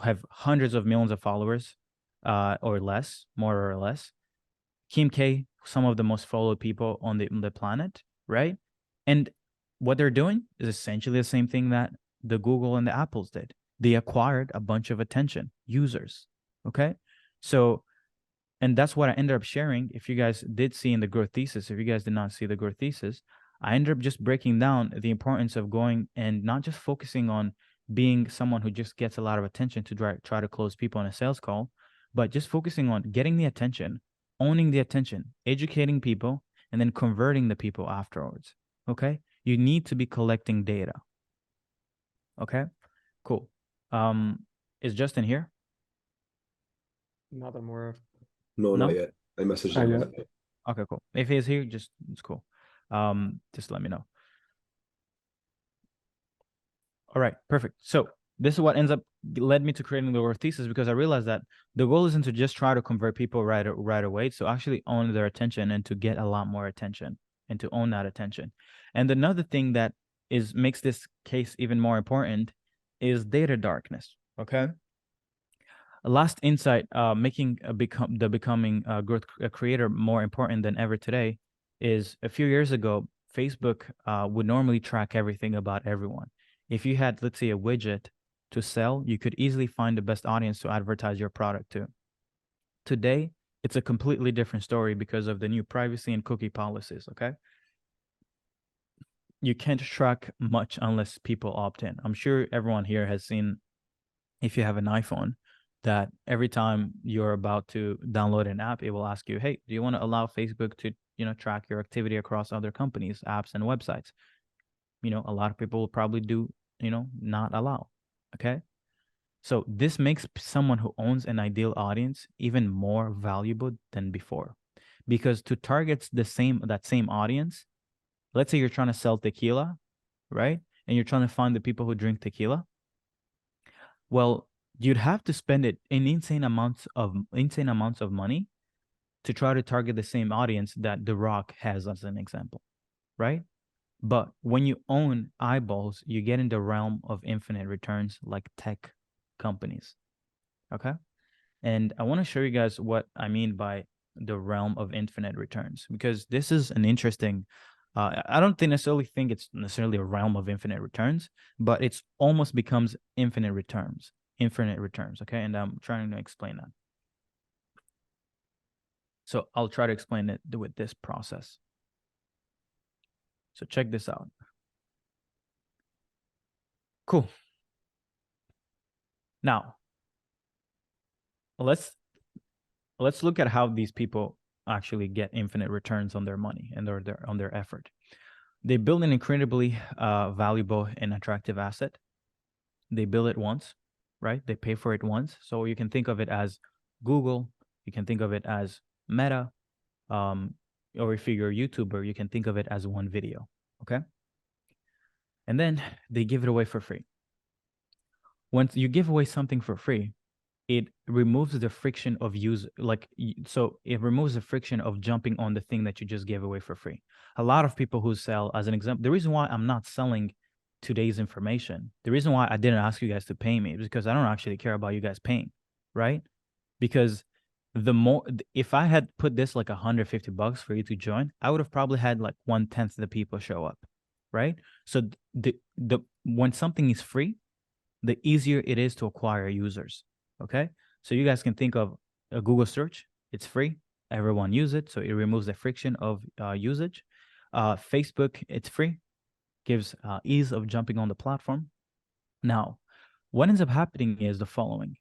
have hundreds of millions of followers or less, more or less. Kim K, some of the most followed people on the planet, right? And what they're doing is essentially the same thing that the Google and the Apples did. They acquired a bunch of attention, users, okay? So, and that's what I ended up sharing. If you guys did see in the growth thesis, if you guys did not see the growth thesis, I ended up just breaking down the importance of going and not just focusing on being someone who just gets a lot of attention to try to close people on a sales call, but just focusing on getting the attention, owning the attention, educating people, and then converting the people afterwards, okay? You need to be collecting data, okay? Cool. Is Justin here? Not that I'm aware of. No, No? not yet. I messaged Not him. yet. Okay, cool. If he's here, it's cool. Just let me know. All right, perfect. So this is what ends up led me to creating the Worth thesis, because I realized that the goal isn't to just try to convert people right away. It's to actually own their attention and to get a lot more attention and to own that attention. And another thing that makes this case even more important is data darkness. Okay. A last insight, making becoming a growth creator more important than ever today, is a few years ago, Facebook would normally track everything about everyone. If you had, let's say, a widget to sell, you could easily find the best audience to advertise your product to. Today, it's a completely different story because of the new privacy and cookie policies. Okay. You can't track much unless people opt in. I'm sure everyone here has seen, if you have an iPhone, that every time you're about to download an app, it will ask you, hey, do you want to allow Facebook to, track your activity across other companies, apps, and websites? A lot of people will probably do, not allow. Okay. So this makes someone who owns an ideal audience even more valuable than before, because to target that same audience, let's say you're trying to sell tequila, right? And you're trying to find the people who drink tequila. Well, you'd have to spend insane amounts of money to try to target the same audience that The Rock has, as an example, right? But when you own eyeballs, you get in the realm of infinite returns, like tech companies. Okay. And I want to show you guys what I mean by the realm of infinite returns, because this is an interesting, I don't necessarily think it's necessarily a realm of infinite returns, but it's almost becomes infinite returns. Okay. And I'm trying to explain that. So I'll try to explain it with this process. So check this out. Cool. Now, let's look at how these people actually get infinite returns on their money and on their effort. They build an incredibly valuable and attractive asset. They build it once, right? They pay for it once. So you can think of it as Google. You can think of it as Meta. Or if you're a YouTuber, you can think of it as one video. Okay. And then they give it away for free. Once you give away something for free, it removes the friction of so it removes the friction of jumping on the thing that you just gave away for free. A lot of people who sell, as an example, the reason why I'm not selling today's information, the reason why I didn't ask you guys to pay me is because I don't actually care about you guys paying, right? Because if I had put this like $150 for you to join, I would have probably had like 1/10 of the people show up, right? So when something is free, the easier it is to acquire users. Okay. So you guys can think of a Google search. It's free. Everyone use it. So it removes the friction of usage. Facebook, it's free. Gives ease of jumping on the platform. Now, what ends up happening is the following.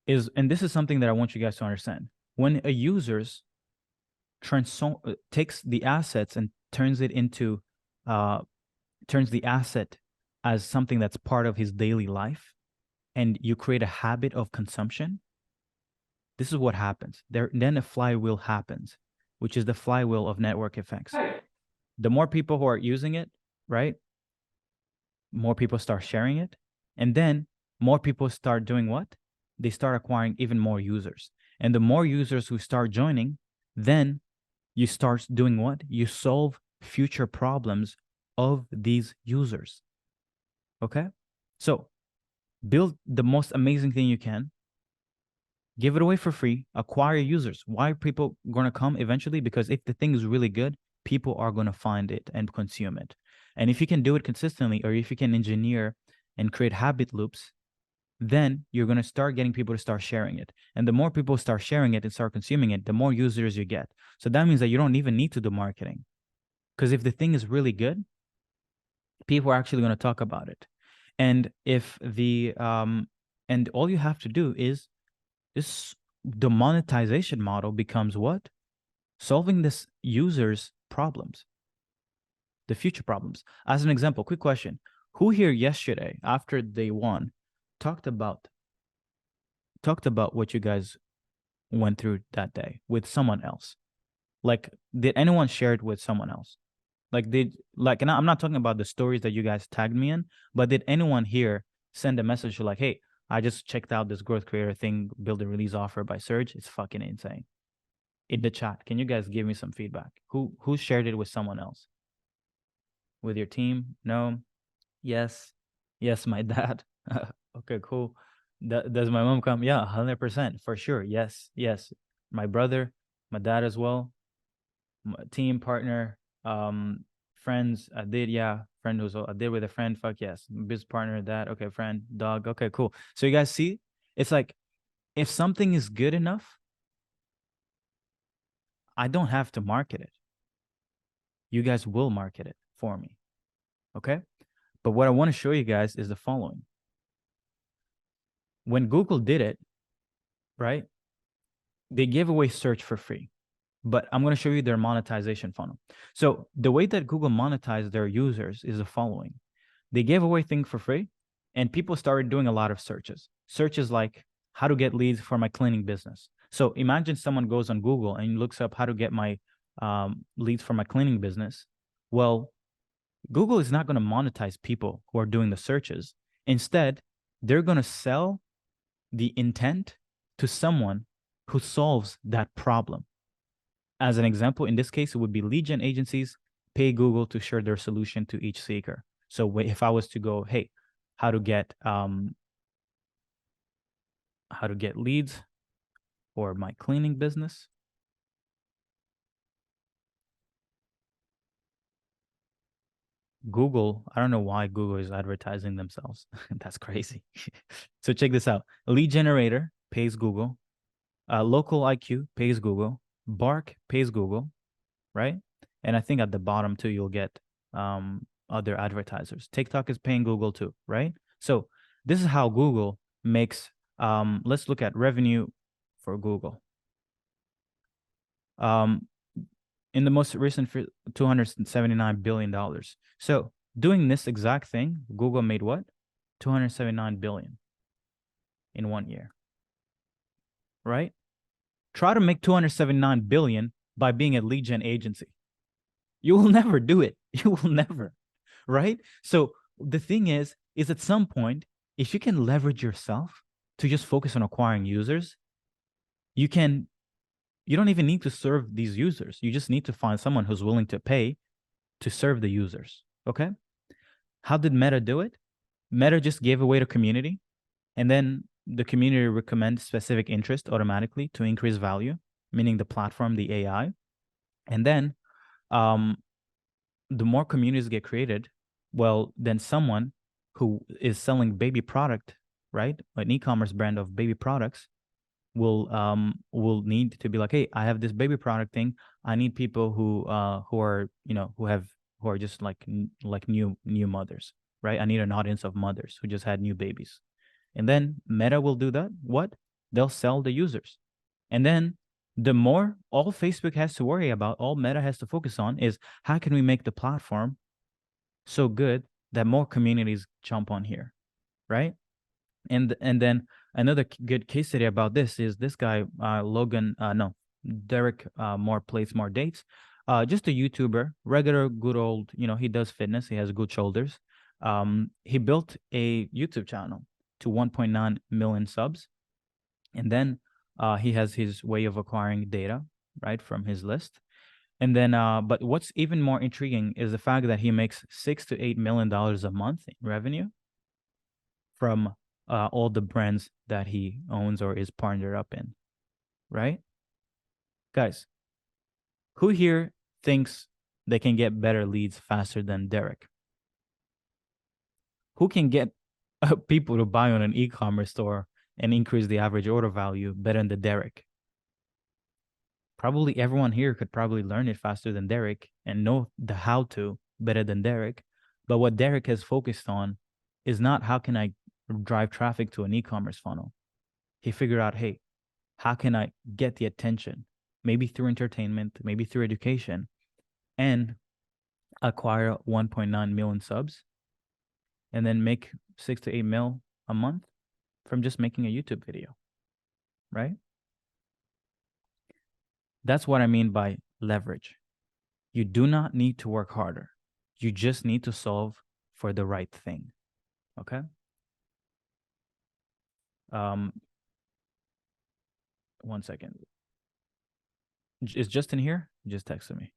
And this is something that I want you guys to understand. When a user takes the assets and turns the asset as something that's part of his daily life, and you create a habit of consumption, this is what happens. Then a flywheel happens, which is the flywheel of network effects. The more people who are using it, right? More people start sharing it. And then more people start doing what? They start acquiring even more users. And the more users who start joining, then you start doing what? You solve future problems of these users. Okay? So build the most amazing thing you can, give it away for free, acquire users. Why are people going to come eventually? Because if the thing is really good, people are going to find it and consume it. And if you can do it consistently, or if you can engineer and create habit loops, then you're going to start getting people to start sharing it. And the more people start sharing it and start consuming it, the more users you get. So that means that you don't even need to do marketing. Because if the thing is really good, people are actually going to talk about it. And if and all you have to do is the monetization model becomes what? Solving this user's problems, the future problems. As an example, quick question. Who here yesterday, after day one, talked about what you guys went through that day with someone else? Like, did anyone share it with someone else? And I'm not talking about the stories that you guys tagged me in, but did anyone here send a message like, hey, I just checked out this growth creator thing, build a release offer by Serge. It's fucking insane. In the chat, can you guys give me some feedback? Who shared it with someone else? With your team? No? Yes. Yes, my dad. Okay, cool. Does my mom come? Yeah, 100%, for sure. Yes, yes. My brother, my dad as well. My team partner, friends. I did, yeah. Friend who's I did with a friend. Fuck yes. Business partner, dad. Okay, friend, dog. Okay, cool. So you guys see, it's like if something is good enough, I don't have to market it. You guys will market it for me. Okay. But what I want to show you guys is the following. When Google did it, right, they gave away search for free. But I'm going to show you their monetization funnel. So the way that Google monetized their users is the following. They gave away things for free, and people started doing a lot of searches. Searches like how to get leads for my cleaning business. So imagine someone goes on Google and looks up how to get my leads for my cleaning business. Well, Google is not going to monetize people who are doing the searches. Instead, they're going to sell the intent to someone who solves that problem. As an example, in this case, it would be lead gen agencies pay Google to share their solution to each seeker. So if I was to go, hey, how to get leads for my cleaning business, Google, I don't know why Google is advertising themselves. That's crazy. So check this out. Lead generator pays Google. Local IQ pays Google. Bark pays Google, right? And I think at the bottom too, you'll get other advertisers. TikTok is paying Google too, right? So this is how Google makes, let's look at revenue for Google. In the most recent $279 billion. So doing this exact thing, Google made what? 279 billion in 1 year, right? Try to make 279 billion by being a lead gen agency. You will never do it. You will never, right? So the thing is at some point, if you can leverage yourself to just focus on acquiring users, you don't even need to serve these users. You just need to find someone who's willing to pay to serve the users, okay? How did Meta do it? Meta just gave away the community, and then the community recommends specific interest automatically to increase value, meaning the platform, the AI. And then the more communities get created, well, then someone who is selling baby product, right? An e-commerce brand of baby products will need to be like, hey, I have this baby product thing. I need people who are, who are just like new mothers, right? I need an audience of mothers who just had new babies. And then Meta will do that. What? They'll sell the users. And then the more all Facebook has to worry about, all Meta has to focus on is how can we make the platform so good that more communities jump on here, right? And then another good case study about this is this guy, Derek More Plates More Dates, just a YouTuber, regular good old, he does fitness, he has good shoulders. He built a YouTube channel to 1.9 million subs, and then he has his way of acquiring data, right, from his list. And then, but what's even more intriguing is the fact that he makes $6 to $8 million a month in revenue from all the brands that he owns or is partnered up in, right? Guys, who here thinks they can get better leads faster than Derek? Who can get people to buy on an e-commerce store and increase the average order value better than Derek? Probably everyone here could probably learn it faster than Derek and know the how to better than Derek. But what Derek has focused on is not how can I drive traffic to an e-commerce funnel. He figured out, hey, how can I get the attention? Maybe through entertainment, maybe through education, and acquire 1.9 million subs, and then make 6 to 8 mil a month from just making a YouTube video, right? That's what I mean by leverage. You do not need to work harder. You just need to solve for the right thing, okay? 1 second. Is Justin here? He just texted me.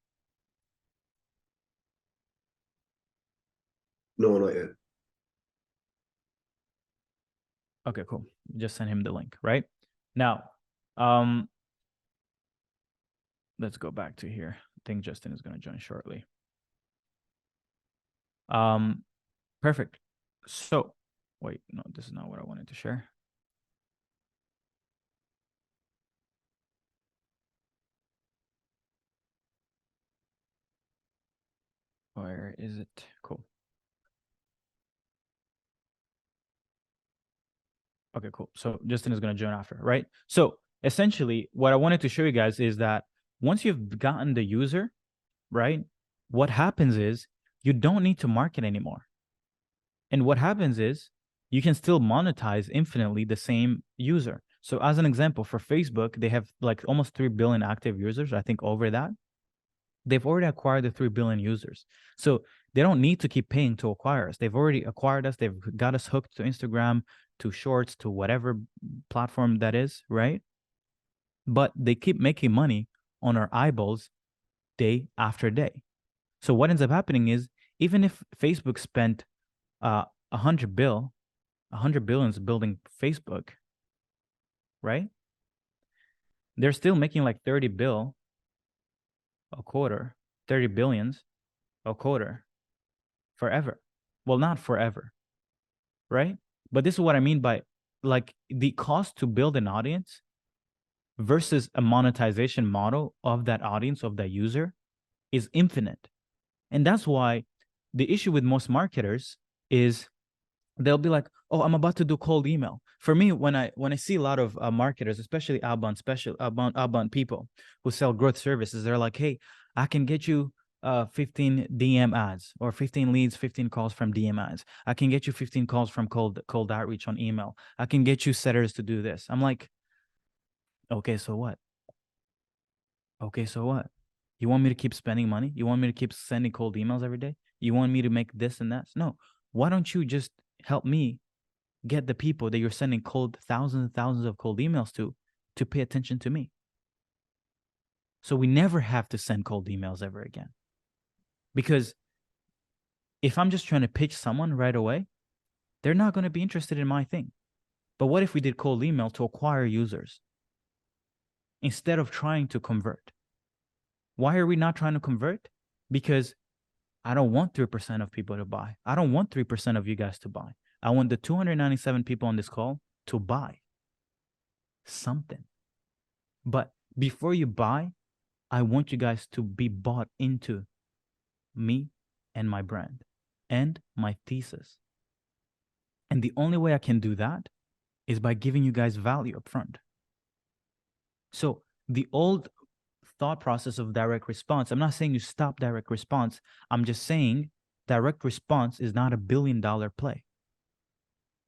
No, not yet. Okay, cool. Just send him the link, right? Now, let's go back to here. I think Justin is going to join shortly. Perfect. So, wait, no, this is not what I wanted to share. Where is it? Cool. Okay, cool. So Justin is going to join after, right? So essentially, what I wanted to show you guys is that once you've gotten the user, right, what happens is you don't need to market anymore. And what happens is you can still monetize infinitely the same user. So as an example, for Facebook, they have like almost 3 billion active users, I think over that. They've already acquired the 3 billion users. So they don't need to keep paying to acquire us. They've already acquired us. They've got us hooked to Instagram, to Shorts, to whatever platform that is, right? But they keep making money on our eyeballs day after day. So what ends up happening is, even if Facebook spent 100 billions building Facebook, right? They're still making like 30 bill a quarter, 30 billions a quarter forever. Well, not forever, right? But this is what I mean by like the cost to build an audience versus a monetization model of that audience, of that user, is infinite. And that's why the issue with most marketers is they'll be like, oh, I'm about to do cold email. For me, when I see a lot of marketers, especially outbound people who sell growth services, they're like, hey, I can get you 15 DM ads, or 15 leads, 15 calls from DM ads. I can get you 15 calls from cold outreach on email. I can get you setters to do this. I'm like, okay, so what? Okay, so what? You want me to keep spending money? You want me to keep sending cold emails every day? You want me to make this and that? No. Why don't you just help me get the people that you're sending thousands and thousands of cold emails to pay attention to me? So we never have to send cold emails ever again. Because if I'm just trying to pitch someone right away, they're not going to be interested in my thing. But what if we did cold email to acquire users instead of trying to convert? Why are we not trying to convert? Because I don't want 3% of people to buy. I don't want 3% of you guys to buy. I want the 297 people on this call to buy something. But before you buy, I want you guys to be bought into me and my brand and my thesis. And the only way I can do that is by giving you guys value up front. So the old thought process of direct response, I'm not saying you stop direct response. I'm just saying direct response is not $1 billion play.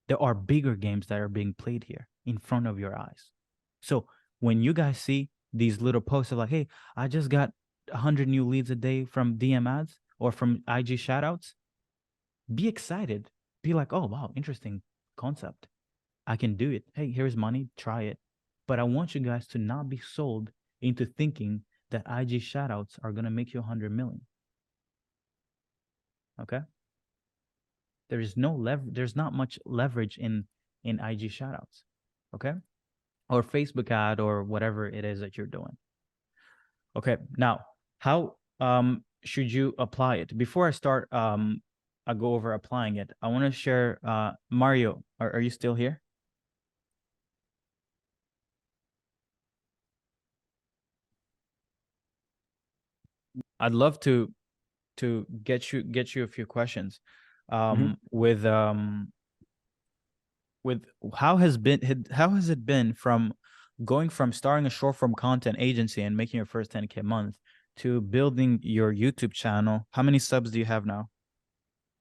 There are bigger games that are being played here in front of your eyes. So when you guys see these little posts of like, hey, I just got 100 new leads a day from DM ads or from IG shoutouts, be excited. Be like, oh, wow, interesting concept. I can do it. Hey, here's money. Try it. But I want you guys to not be sold into thinking that IG shoutouts are going to make you 100 million. Okay? There is no there's not much leverage in IG shoutouts. Okay? Or Facebook ad or whatever it is that you're doing. Okay, now how should you apply it? Before I start, I go over applying it. I want to share Mario. Are you still here? I'd love to get you a few questions with how has it been from going from starting a short form content agency and making your first 10K a month to building your YouTube channel? How many subs do you have now?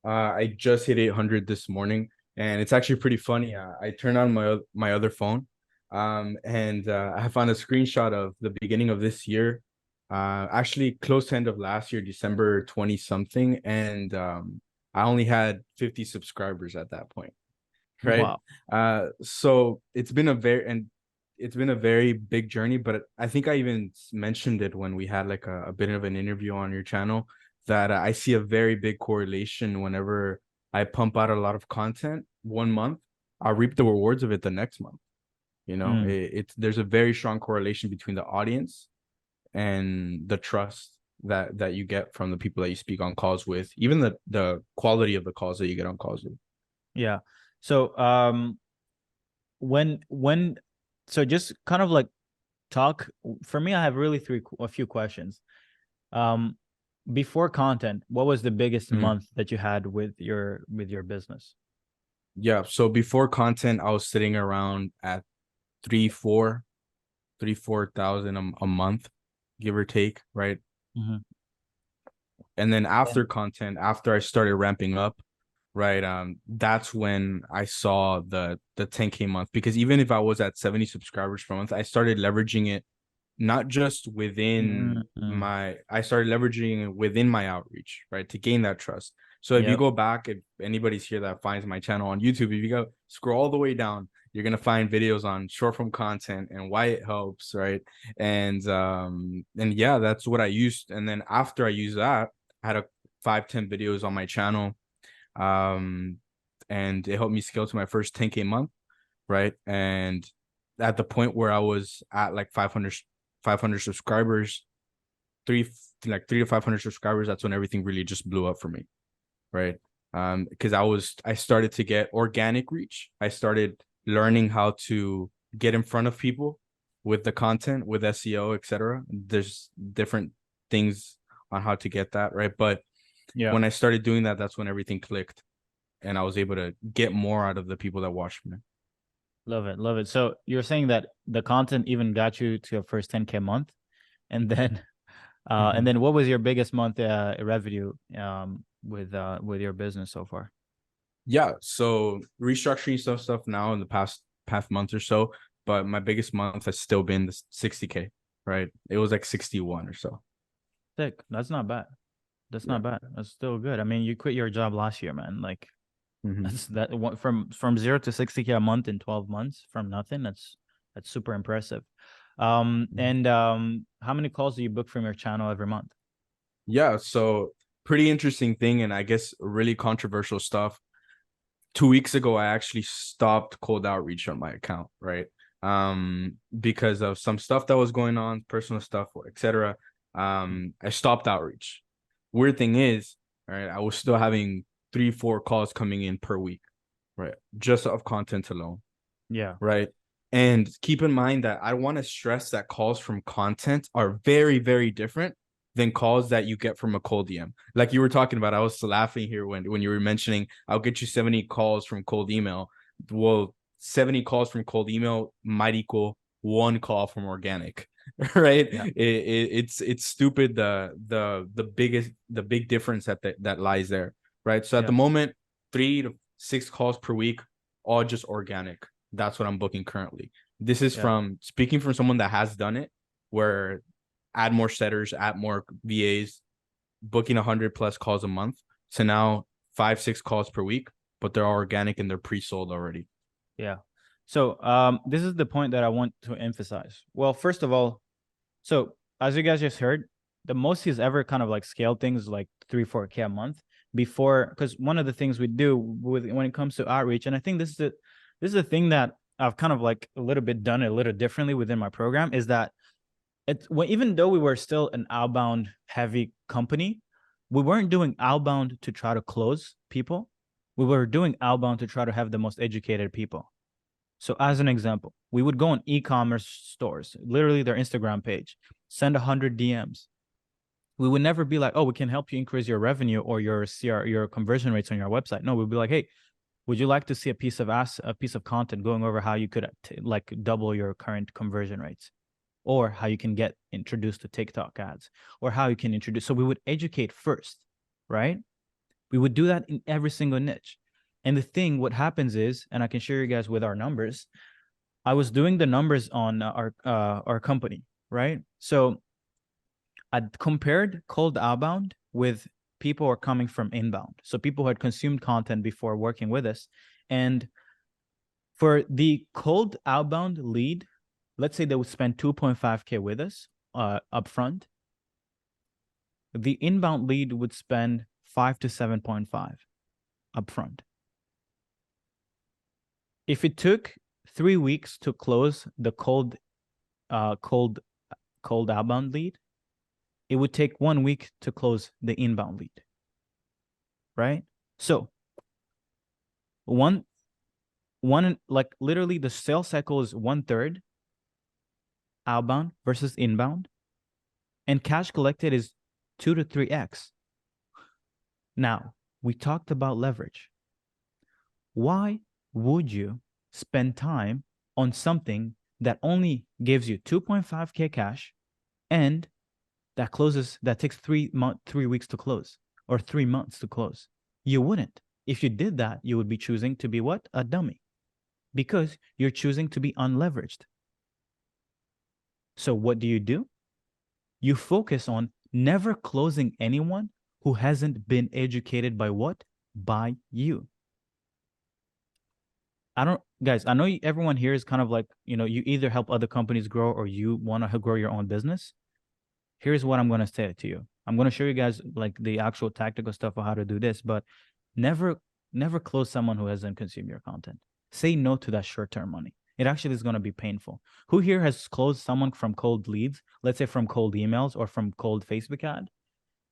I just hit 800 this morning, and it's actually pretty funny. I turned on my other phone, and I found a screenshot of the beginning of this year, actually close to end of last year, December 20 something, and I only had 50 subscribers at that point. right? Wow. So it's been a very big journey, but I think I even mentioned it when we had like a bit of an interview on your channel, that I see a very big correlation. Whenever I pump out a lot of content one month, I'll reap the rewards of it the next month. You know, Mm. there's a very strong correlation between the audience and the trust that you get from the people that you speak on calls with, even the quality of the calls that you get on calls with. Yeah. So when so just kind of like talk for me, I have really a few questions. Um Before content, what was the biggest Mhm. month that you had with your business? Yeah. So before content, I was sitting around at 3-4 thousand a month, give or take, right? Mm-hmm. And then And after content, after I started ramping up, right, that's when I saw the 10K month. Because even if I was at 70 subscribers per month, I started leveraging it not just within mm-hmm. I started leveraging it within my outreach, right, to gain that trust. So if you Yep. go back, if anybody's here that finds my channel on YouTube, if you go scroll all the way down, you're gonna find videos on short form content and why it helps, right? And yeah, that's what I used. And then after I used that, I had a 5-10 videos on my channel, um, and it helped me scale to my first 10K month, right? And at the point where I was at like 500 subscribers, three 300 to 500 subscribers, that's when everything really just blew up for me, right? Because I started to get organic reach. I started learning how to get in front of people with the content, with SEO, etc. There's different things on how to get that, right? But Yeah. when I started doing that, that's when everything clicked, and I was able to get more out of the people that watched me. Love it. Love it. So you're saying that the content even got you to your first 10K month, and then Mhm. what was your biggest month revenue with your business so far? Yeah, so restructuring stuff now in the past month or so, but my biggest month has still been the 60K, right? It was like 61 or so. Sick. That's not bad. That's Yeah. not bad. That's still good. I mean, you quit your job last year, man. Like Mhm. that's that one from 0 to 60K a month in 12 months from nothing. That's super impressive. And how many calls do you book from your channel every month? Yeah, so pretty interesting thing, and I guess really controversial stuff. 2 weeks ago, I actually stopped cold outreach on my account, right? Because of some stuff that was going on, personal stuff, etc. I stopped outreach. Weird thing is, all right, I was still having 3-4 calls coming in per week, right? Just of content alone, Yeah. right? And keep in mind that I want to stress that calls from content are very, very different than calls that you get from a cold DM. Like you were talking about, I was laughing here when you were mentioning, I'll get you 70 calls from cold email. Well, 70 calls from cold email might equal one call from organic, right? Yeah. It's stupid the big difference that lies there, right? So at Yeah. the moment, 3 to 6 calls per week, all just organic. That's what I'm booking currently. This is Yeah. from speaking from someone that has done it, where add more setters, add more VAs, booking 100+ calls a month. So now 5-6 calls per week, but they're organic and they're pre-sold already. Yeah. So this is the point that I want to emphasize. Well, first of all, so as you guys just heard, the most he's ever kind of like scaled things like 3-4K a month before, because one of the things we do with when it comes to outreach, and I think this is the thing that I've kind of like a little bit done a little differently within my program, is that even though we were still an outbound heavy company, we weren't doing outbound to try to close people. We were doing outbound to try to have the most educated people. So as an example, we would go on e-commerce stores, literally their Instagram page, send 100 DMs. We would never be like, oh, we can help you increase your revenue or your your conversion rates on your website. No, we'd be like, hey, would you like to see a piece of content going over how you could like double your current conversion rates, or how you can get introduced to TikTok ads, or how you can introduce. So we would educate first, right? We would do that in every single niche. And the thing, what happens is, and I can share you guys with our numbers, I was doing the numbers on our company, right? So I compared cold outbound with people who are coming from inbound. So people who had consumed content before working with us. And For the cold outbound lead, let's say they would spend 2.5K with us upfront. The inbound lead would spend 5 to 7.5 upfront. If it took 3 weeks to close the cold outbound lead, it would take 1 week to close the inbound lead, right? So like literally the sales cycle is 1/3 outbound versus inbound, and cash collected is 2 to 3x. Now, we talked about leverage. Why would you spend time on something that only gives you 2.5K cash and that takes 3 weeks to close or 3 months to close? You wouldn't. If you did that, you would be choosing to be what? A dummy, because you're choosing to be unleveraged. So what do? You focus on never closing anyone who hasn't been educated by what? By you. Guys, I know everyone here is kind of like, you either help other companies grow or you want to grow your own business. Here's what I'm going to say to you. I'm going to show you guys like the actual tactical stuff of how to do this, but never close someone who hasn't consumed your content. Say no to that short-term money. It actually is going to be painful. Who here has closed someone from cold leads, let's say from cold emails or from cold Facebook ad,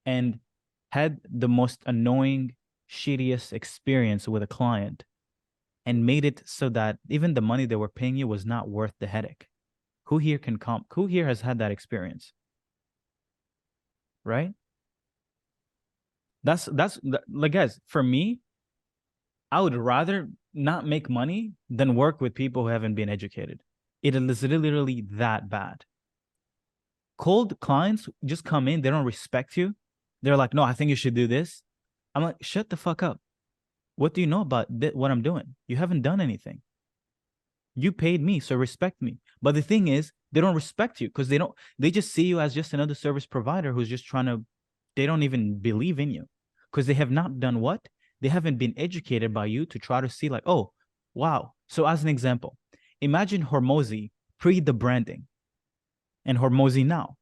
and had the most annoying, shittiest experience with a client and made it so that even the money they were paying you was not worth the headache? Who here who here has had that experience? Right? That's like, guys, for me, I would rather not make money than work with people who haven't been educated. It is literally that bad. Cold clients just come in, they don't respect you. They're like, no, I think you should do this. I'm like, shut the fuck up. What do you know about what I'm doing? You haven't done anything. You paid me, so respect me. But the thing is, they don't respect you because they just see you as just another service provider who's just they don't even believe in you because they have not done what? They haven't been educated by you to try to see like, oh, wow. So as an example, imagine Hormozy pre the branding and Hormozy now.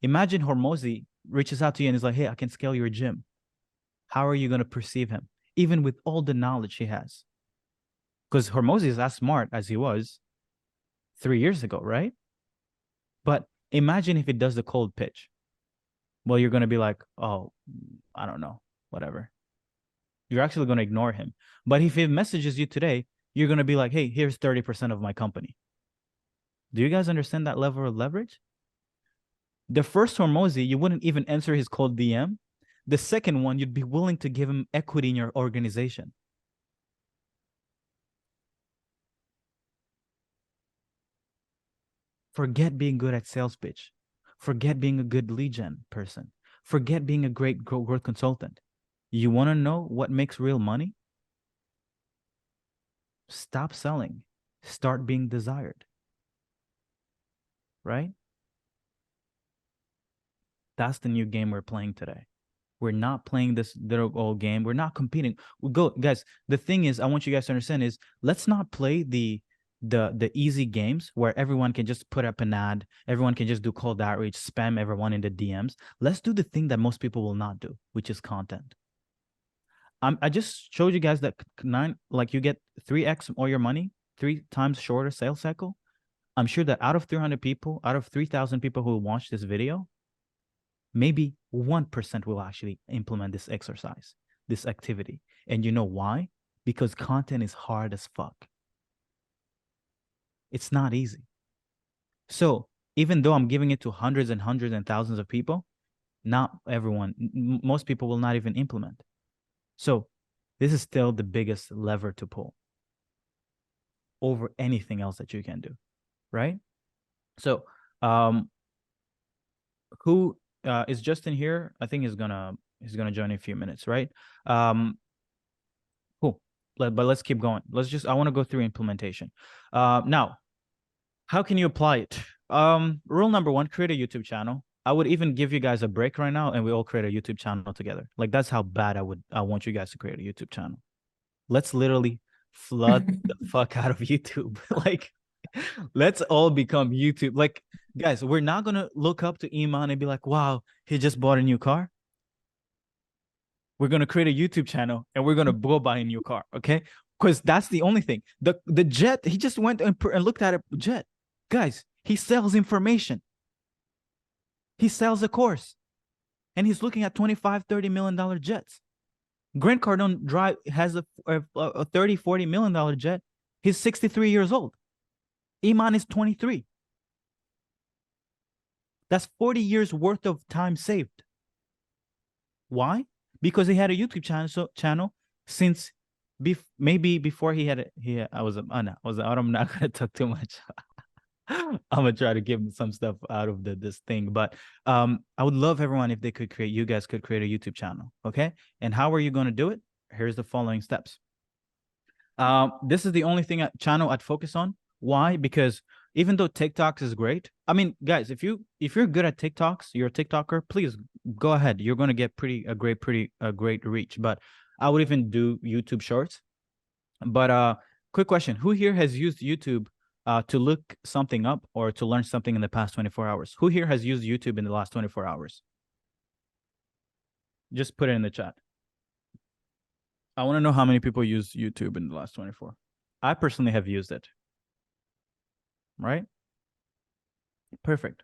Imagine Hormozy reaches out to you and is like, hey, I can scale your gym. How are you going to perceive him? Even with all the knowledge he has. Because Hormozy is as smart as he was 3 years ago, right? But imagine if it does the cold pitch. Well, you're going to be like, oh, I don't know, whatever. You're actually going to ignore him. But if he messages you today, you're going to be like, hey, here's 30% of my company. Do you guys understand that level of leverage? The first Hormozy, you wouldn't even answer his cold DM. The second one, you'd be willing to give him equity in your organization. Forget being good at sales pitch. Forget being a good lead gen person. Forget being a great growth consultant. You want to know what makes real money? Stop selling. Start being desired. Right? That's the new game we're playing today. We're not playing this little old game. We're not competing. Guys, the thing is, I want you guys to understand is, let's not play the easy games where everyone can just put up an ad, everyone can just do cold outreach, spam everyone in the DMs. Let's do the thing that most people will not do, which is content. I just showed you guys that you get 3x more your money, 3 times shorter sales cycle. I'm sure that out of 300 people, out of 3,000 people who watch this video, maybe 1% will actually implement this exercise, this activity. And you know why? Because content is hard as fuck. It's not easy. So even though I'm giving it to hundreds and hundreds and thousands of people, not everyone, most people will not even implement. So this is still the biggest lever to pull over anything else that you can do, right? So who is Justin here? I think he's gonna join in a few minutes, right? Cool. But let's keep going. I want to go through implementation. Now, how can you apply it? Rule number 1, create a YouTube channel. I would even give you guys a break right now and we all create a YouTube channel together. Like, that's how bad I want you guys to create a YouTube channel. Let's literally flood the fuck out of YouTube. Like, let's all become YouTube. Like, guys, we're not gonna look up to Iman and be like, wow, he just bought a new car. We're gonna create a YouTube channel and we're gonna go buy a new car, okay? Because that's the only thing. The jet, he just went and looked at a jet. Guys, he sells information. He sells a course. And he's looking at $25-30 million jets. Grant Cardone has a $30-40 million jet. He's 63 years old. Iman is 23. That's 40 years worth of time saved. Why? Because he had a YouTube channel since maybe before he had I'm not gonna talk too much. I'm gonna try to give some stuff out of this thing, but I would love everyone if you guys could create a YouTube channel, okay? And how are you gonna do it? Here's the following steps. This is the only channel I'd focus on. Why? Because even though TikToks is great, I mean, guys, if you're good at TikToks, you're a TikToker, please go ahead. You're gonna get a great reach. But I would even do YouTube Shorts. But quick question: who here has used YouTube to look something up or to learn something in the past 24 hours? Who here has used YouTube in the last 24 hours? Just put it in the chat. I want to know how many people use YouTube in the last 24. I personally have used it. Right? Perfect.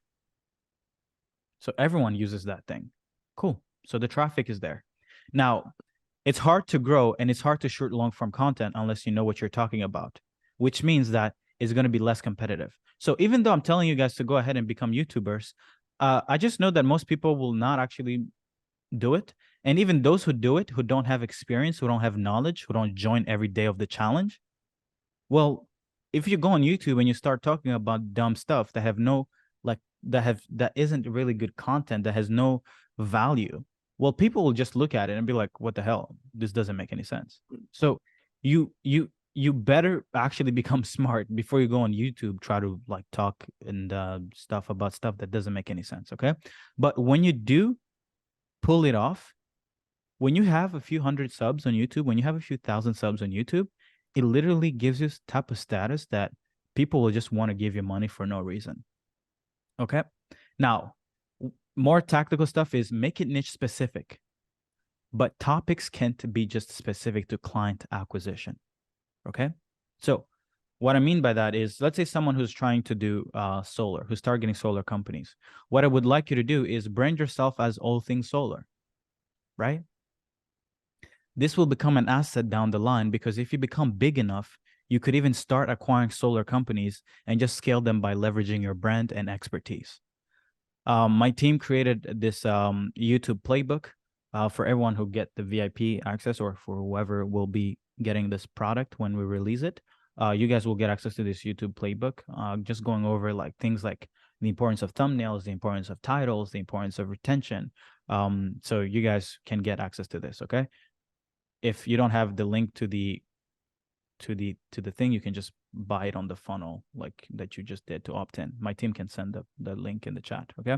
So everyone uses that thing. Cool. So the traffic is there. Now, it's hard to grow and it's hard to shoot long form content unless you know what you're talking about, which means that it's going to be less competitive. So even though I'm telling you guys to go ahead and become YouTubers, I just know that most people will not actually do it. And even those who do it, who don't have experience, who don't have knowledge, who don't join every day of the challenge, well, if you go on YouTube and you start talking about dumb stuff that have no, like, that isn't really good content, that has no value, well, people will just look at it and be like, what the hell? This doesn't make any sense. So you better actually become smart before you go on YouTube, try to like talk and stuff about stuff that doesn't make any sense, okay? But when you do pull it off, when you have a few hundred subs on YouTube, when you have a few thousand subs on YouTube, it literally gives you type of status that people will just want to give you money for no reason. Okay. Now, more tactical stuff is make it niche specific, but topics can't be just specific to client acquisition. Okay. So what I mean by that is, let's say someone who's trying to do solar, who's targeting solar companies. What I would like you to do is brand yourself as all things solar, right? This will become an asset down the line, because if you become big enough, you could even start acquiring solar companies and just scale them by leveraging your brand and expertise. My team created this YouTube playbook for everyone who get the VIP access, or for whoever will be getting this product when we release it. You guys will get access to this YouTube playbook, just going over like things like the importance of thumbnails, the importance of titles, the importance of retention. So you guys can get access to this, okay? If you don't have the link to the thing, you can just buy it on the funnel like that you just did to opt in. My team can send the link in the chat, okay?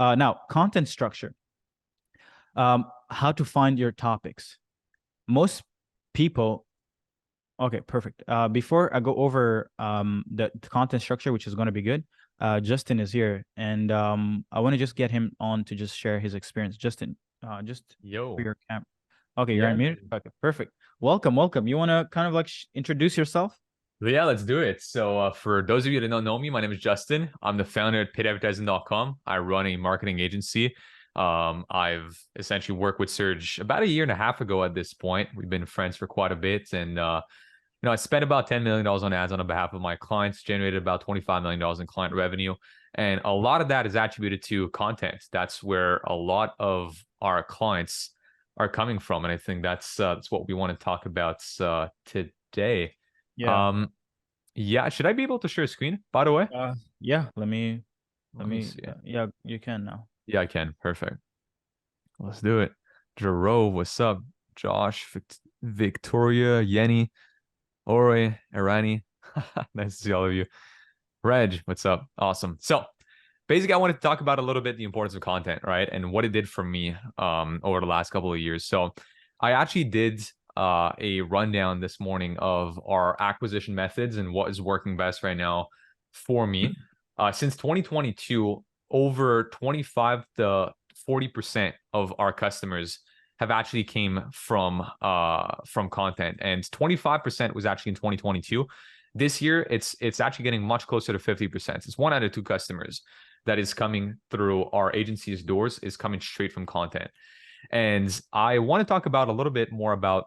Now, content structure. How to find your topics. Most people, okay, perfect. Before I go over the content structure, which is going to be good, Justin is here, and I want to just get him on to just share his experience. Justin, just for your camera. Okay, you're unmuted. Okay, perfect. Welcome. You want to kind of like introduce yourself? Yeah, let's do it. So for those of you that don't know me, my name is Justin. I'm the founder at paidadvertising.com. I run a marketing agency. I've essentially worked with Serge about a year and a half ago at this point. We've been friends for quite a bit. And, I spent about $10 million on ads on behalf of my clients, generated about $25 million in client revenue. And a lot of that is attributed to content. That's where a lot of our clients are coming from. And I think that's what we want to talk about today. Yeah. Should I be able to share a screen, by the way? Yeah. Let me see. Yeah, you can now. Yeah, I can. Perfect. Let's do it. Jerome, what's up? Josh, Victoria, Yenny, Ore, Irani. Nice to see all of you. Reg, what's up? Awesome. So basically, I wanted to talk about a little bit the importance of content, right? And what it did for me over the last couple of years. So I actually did a rundown this morning of our acquisition methods and what is working best right now for me. Since 2022, over 25 to 40% of our customers have actually came from content, and 25% was actually in 2022. This year, it's actually getting much closer to 50%. It's 1 out of 2 customers that is coming through our agency's doors is coming straight from content. And I want to talk about a little bit more about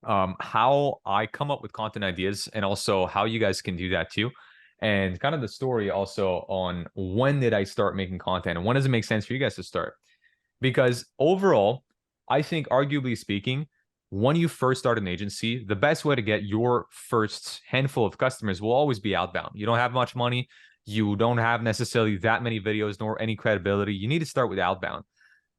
how I come up with content ideas, and also how you guys can do that too. And kind of the story also on when did I start making content and when does it make sense for you guys to start? Because overall, I think arguably speaking, when you first start an agency, the best way to get your first handful of customers will always be outbound. You don't have much money. You don't have necessarily that many videos nor any credibility. You need to start with outbound.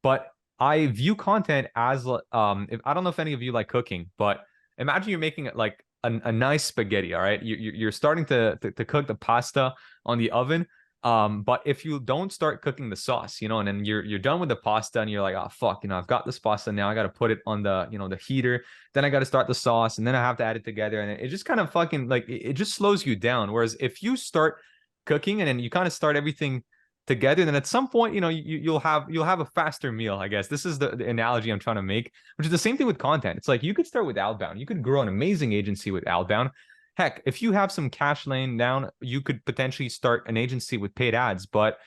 But I view content as, I don't know if any of you like cooking, but imagine you're making it like a nice spaghetti, all right? You're starting to cook the pasta on the oven. But if you don't start cooking the sauce, you know, and then you're done with the pasta and you're like, oh fuck, you know, I've got this pasta now. I got to put it on the, you know, the heater. Then I got to start the sauce, and then I have to add it together. And it just kind of fucking like, it just slows you down. Whereas if you start cooking and then you kind of start everything together, then at some point, you know, you'll have a faster meal, I guess. This is the analogy I'm trying to make, which is the same thing with content. It's like you could start with outbound. You could grow an amazing agency with outbound. Heck, if you have some cash laying down, you could potentially start an agency with paid ads. But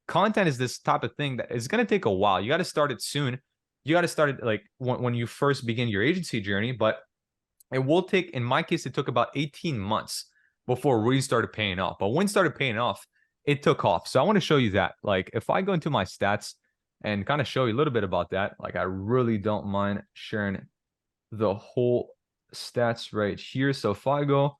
content is this type of thing that is going to take a while. You got to start it soon. You got to start it like when you first begin your agency journey. But it will take, in my case, it took about 18 months before it really started paying off. But when it started paying off, it took off. So I want to show you that. Like if I go into my stats and kind of show you a little bit about that, like I really don't mind sharing the whole stats right here. So if I go,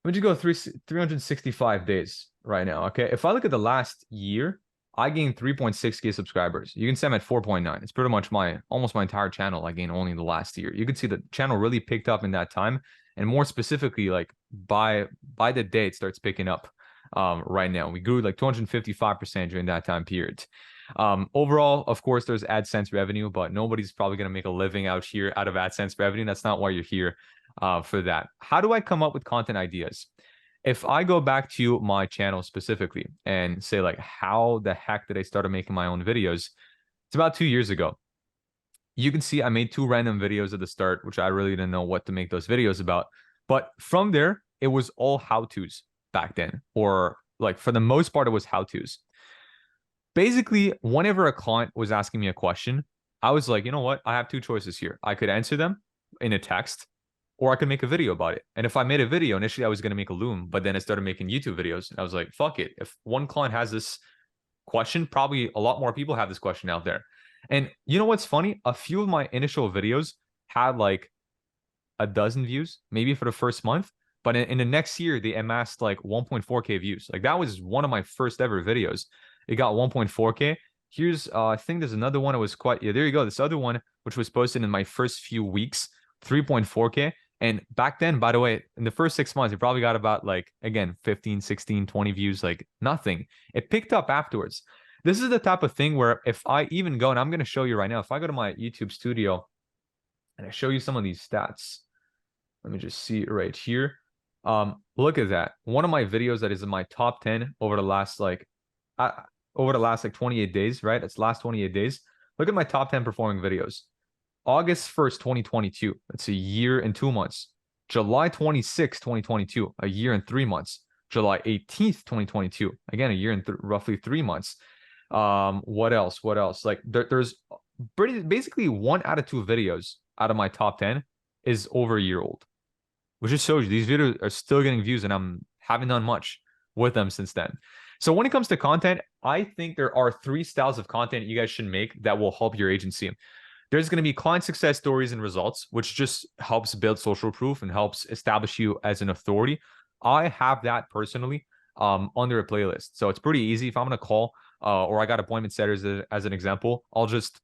let me just go 365 days right now. Okay. If I look at the last year, I gained 3.6K subscribers. You can see I'm at 4.9. It's pretty much almost my entire channel I gained only in the last year. You can see the channel really picked up in that time. And more specifically, like by the day it starts picking up. Right now we grew like 255% during that time period. Overall, of course, there's AdSense revenue, but nobody's probably going to make a living out here out of AdSense revenue. That's not why you're here for that. How do I come up with content ideas? If I go back to my channel specifically and say like, how the heck did I start making my own videos? It's about 2 years ago. You can see I made 2 random videos at the start, which I really didn't know what to make those videos about. But from there, it was all how-tos back then, or like for the most part, it was how-tos. Basically, whenever a client was asking me a question, I was like, you know what? I have 2 choices here. I could answer them in a text, or I could make a video about it. And if I made a video, initially I was going to make a Loom, but then I started making YouTube videos. And I was like, fuck it. If one client has this question, probably a lot more people have this question out there. And you know what's funny? A few of my initial videos had like a dozen views, maybe for the first month. But in the next year, they amassed like 1.4K views. Like that was one of my first ever videos. It got 1.4K. Here's, I think there's another one. It was quite, yeah, there you go. This other one, which was posted in my first few weeks, 3.4K. And back then, by the way, in the first 6 months, it probably got about like, again, 15, 16, 20 views, like nothing. It picked up afterwards. This is the type of thing where if I even go, and I'm going to show you right now, if I go to my YouTube studio and I show you some of these stats, let me just see right here. Look at that. One of my videos that is in my top 10 over the last like 28 days, right? It's last 28 days. Look at my top 10 performing videos. August 1st, 2022. That's a year and 2 months. July 26th, 2022. A year and 3 months. July 18th, 2022. Again, a year and roughly 3 months. What else? Like there's basically 1 out of 2 videos out of my top 10 is over a year old, which just shows you these videos are still getting views and I'm haven't done much with them since then. So when it comes to content, I think there are 3 styles of content you guys should make that will help your agency. There's going to be client success stories and results, which just helps build social proof and helps establish you as an authority. I have that personally under a playlist. So it's pretty easy. If I'm going to call or I got appointment setters as an example, I'll just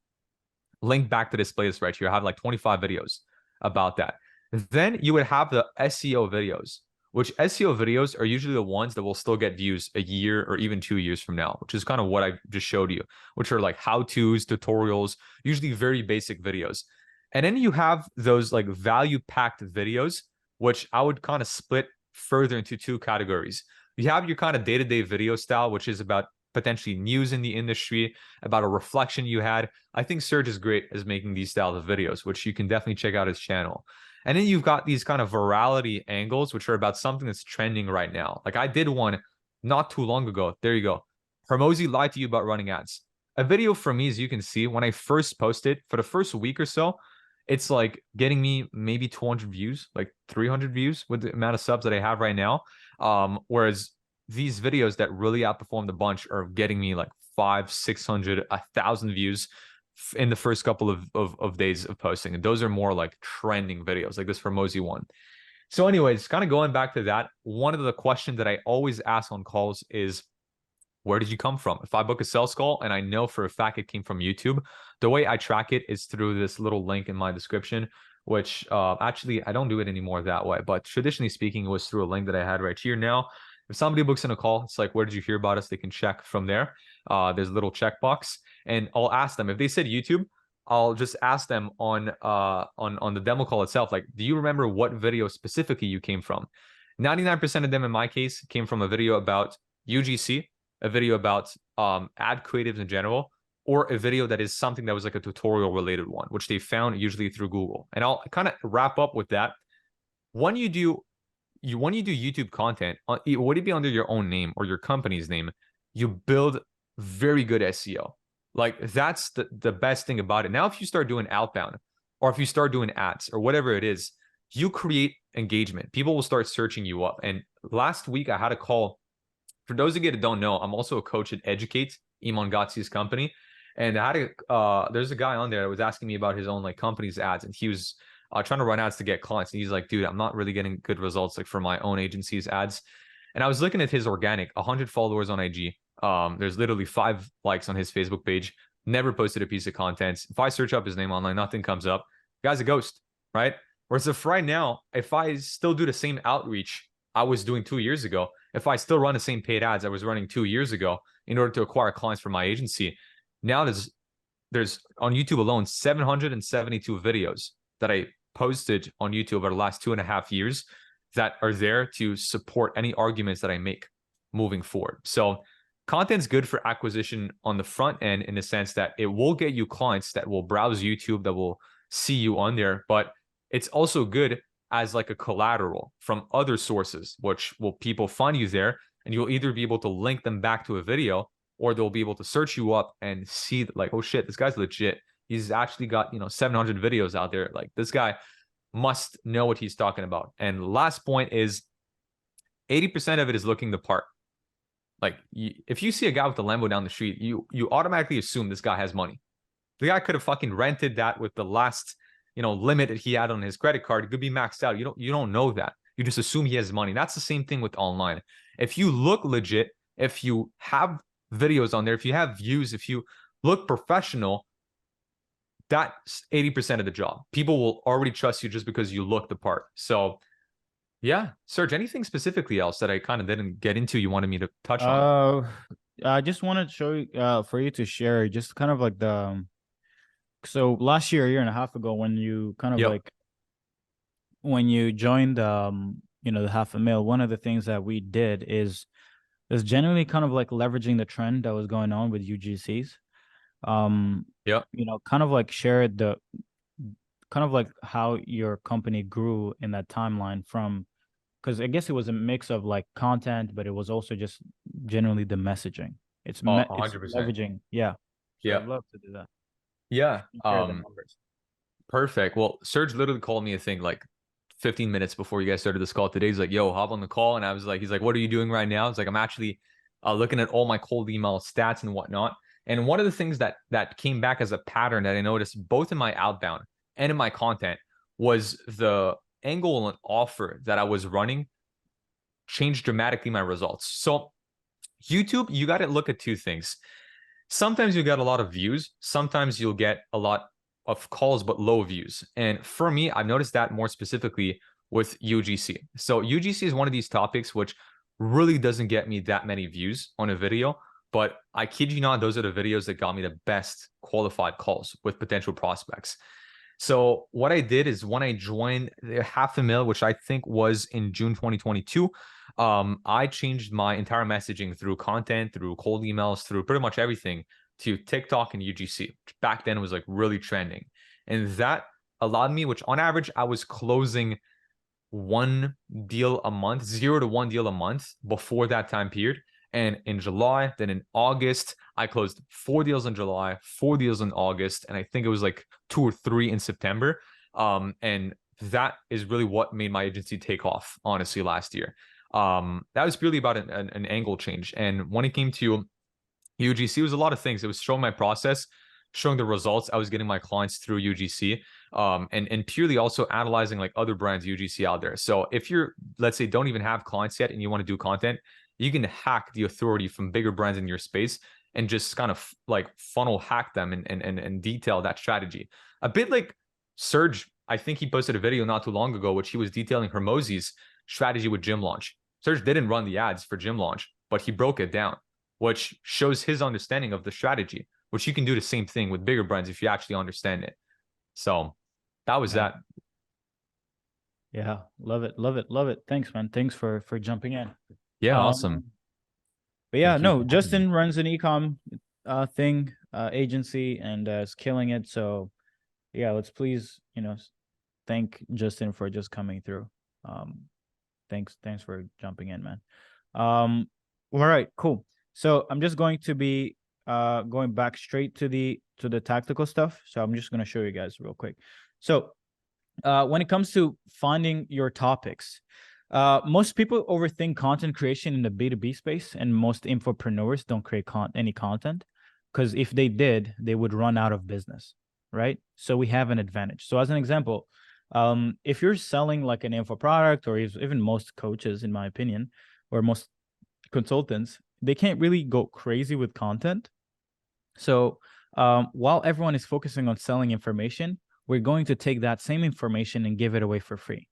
link back to this playlist right here. I have like 25 videos about that. Then you would have the SEO videos, which SEO videos are usually the ones that will still get views a year or even 2 years from now, which is kind of what I just showed you, which are like how-tos, tutorials, usually very basic videos. And then you have those like value packed videos, which I would kind of split further into two categories. You have your kind of day-to-day video style, which is about potentially news in the industry, about a reflection you had. I think Serge is great as making these styles of videos, which you can definitely check out his channel. And then you've got these kind of virality angles, which are about something that's trending right now. Like I did one not too long ago. There you go. Hormozi lied to you about running ads. A video from me, as you can see, when I first posted for the first week or so, it's like getting me maybe 200 views, like 300 views with the amount of subs that I have right now. Whereas these videos that really outperformed a bunch are getting me like 500, 600, 1,000 views in the first couple of days of posting. And those are more like trending videos, like this Hormozi one. So anyways, kind of going back to that, one of the questions that I always ask on calls is, where did you come from? If I book a sales call and I know for a fact it came from YouTube, the way I track it is through this little link in my description, which actually I don't do it anymore that way. But traditionally speaking, it was through a link that I had right here. Now, if somebody books in a call, it's like, where did you hear about us? They can check from there. There's a little checkbox, and I'll ask them if they said YouTube. I'll just ask them on the demo call itself, like, do you remember what video specifically you came from? 99% of them in my case came from a video about UGC, a video about ad creatives in general, or a video that is something that was like a tutorial related one, which they found usually through Google. And I'll kind of wrap up with that. When you do YouTube content, would it be under your own name or your company's name, you build very good SEO. Like that's the best thing about it. Now, if you start doing outbound or if you start doing ads or whatever it is, you create engagement. People will start searching you up. And last week I had a call. For those of you that don't know, I'm also a coach at Educate, Iman Ghazi's company. And I had there's a guy on there that was asking me about his own like company's ads. And he was trying to run ads to get clients. And he's like, dude, I'm not really getting good results like for my own agency's ads. And I was looking at his organic, 100 followers on IG. There's literally 5 likes on his Facebook page. Never posted a piece of content. If I search up his name online, nothing comes up. The guy's a ghost, right? Whereas if right now, if I still do the same outreach I was doing 2 years ago, if I still run the same paid ads I was running 2 years ago in order to acquire clients for my agency, now there's on YouTube alone 772 videos that I posted on YouTube over the last 2.5 years that are there to support any arguments that I make moving forward. So content's good for acquisition on the front end in the sense that it will get you clients that will browse YouTube, that will see you on there, but it's also good as like a collateral from other sources, which will people find you there, and you'll either be able to link them back to a video, or they'll be able to search you up and see like, oh shit, this guy's legit. He's actually got, 700 videos out there. Like this guy must know what he's talking about. And last point is 80% of it is looking the part. Like if you see a guy with a Lambo down the street, you automatically assume this guy has money. The guy could have fucking rented that with the last limit that he had on his credit card. It could be maxed out. You don't know that. You just assume he has money. That's the same thing with online. If you look legit, if you have videos on there, if you have views, if you look professional, that's 80% of the job. People will already trust you just because you look the part. So yeah, Serge, anything specifically else that I kind of didn't get into you wanted me to touch on? I just wanted to show you for you to share just kind of like so last year, a year and a half ago, when you kind of like when you joined the $500,000, one of the things that we did is generally kind of like leveraging the trend that was going on with UGCs. Kind of like share the kind of like how your company grew in that timeline from, because I guess it was a mix of like content, but it was also just generally the messaging. It's 100%. It's leveraging. Yeah. So Yeah. I'd love to do that. Yeah. Share the numbers. Perfect. Well, Serge literally called me, I think, like 15 minutes before you guys started this call today. He's like, yo, hop on the call. And I was like, he's like, what are you doing right now? It's like, I'm actually looking at all my cold email stats and whatnot. And one of the things that came back as a pattern that I noticed both in my outbound and in my content was the angle and offer that I was running changed dramatically my results. So YouTube, you got to look at two things. Sometimes you get a lot of views. Sometimes you'll get a lot of calls, but low views. And for me, I've noticed that more specifically with UGC. So UGC is one of these topics which really doesn't get me that many views on a video, but I kid you not, those are the videos that got me the best qualified calls with potential prospects. So what I did is when I joined the $500,000, which I think was in June 2022, I changed my entire messaging through content, through cold emails, through pretty much everything to TikTok and UGC, which back then was like really trending. And that allowed me, which on average, I was closing one deal a month, 0 to 1 deal a month before that time period. And in July, then in August, I closed 4 deals in July, 4 deals in August, and I think it was like 2 or 3 in September. And that is really what made my agency take off, honestly, last year. That was purely about an angle change. And when it came to UGC, it was a lot of things. It was showing my process, showing the results I was getting my clients through UGC, and purely also analyzing like other brands UGC out there. So if you're, let's say, don't even have clients yet and you want to do content, you can hack the authority from bigger brands in your space and just kind of like funnel hack them and detail that strategy. A bit like Serge, I think he posted a video not too long ago, which he was detailing Hermosi's strategy with Gym Launch. Serge didn't run the ads for Gym Launch, but he broke it down, which shows his understanding of the strategy, which you can do the same thing with bigger brands if you actually understand it. So that was that. Yeah, love it, love it, love it. Thanks, man. Thanks for jumping in. Yeah, awesome. But yeah, Thank you no, for having Justin runs an ecom agency and is killing it. So yeah, let's please, thank Justin for just coming through. Thanks for jumping in, man. All right, cool. So I'm just going to be going back straight to the tactical stuff. So I'm just going to show you guys real quick. So when it comes to finding your topics, most people overthink content creation in the B2B space, and most infopreneurs don't create any content, because if they did, they would run out of business, right? So we have an advantage. So as an example, if you're selling like an info product, or even most coaches, in my opinion, or most consultants, they can't really go crazy with content. So while everyone is focusing on selling information, we're going to take that same information and give it away for free.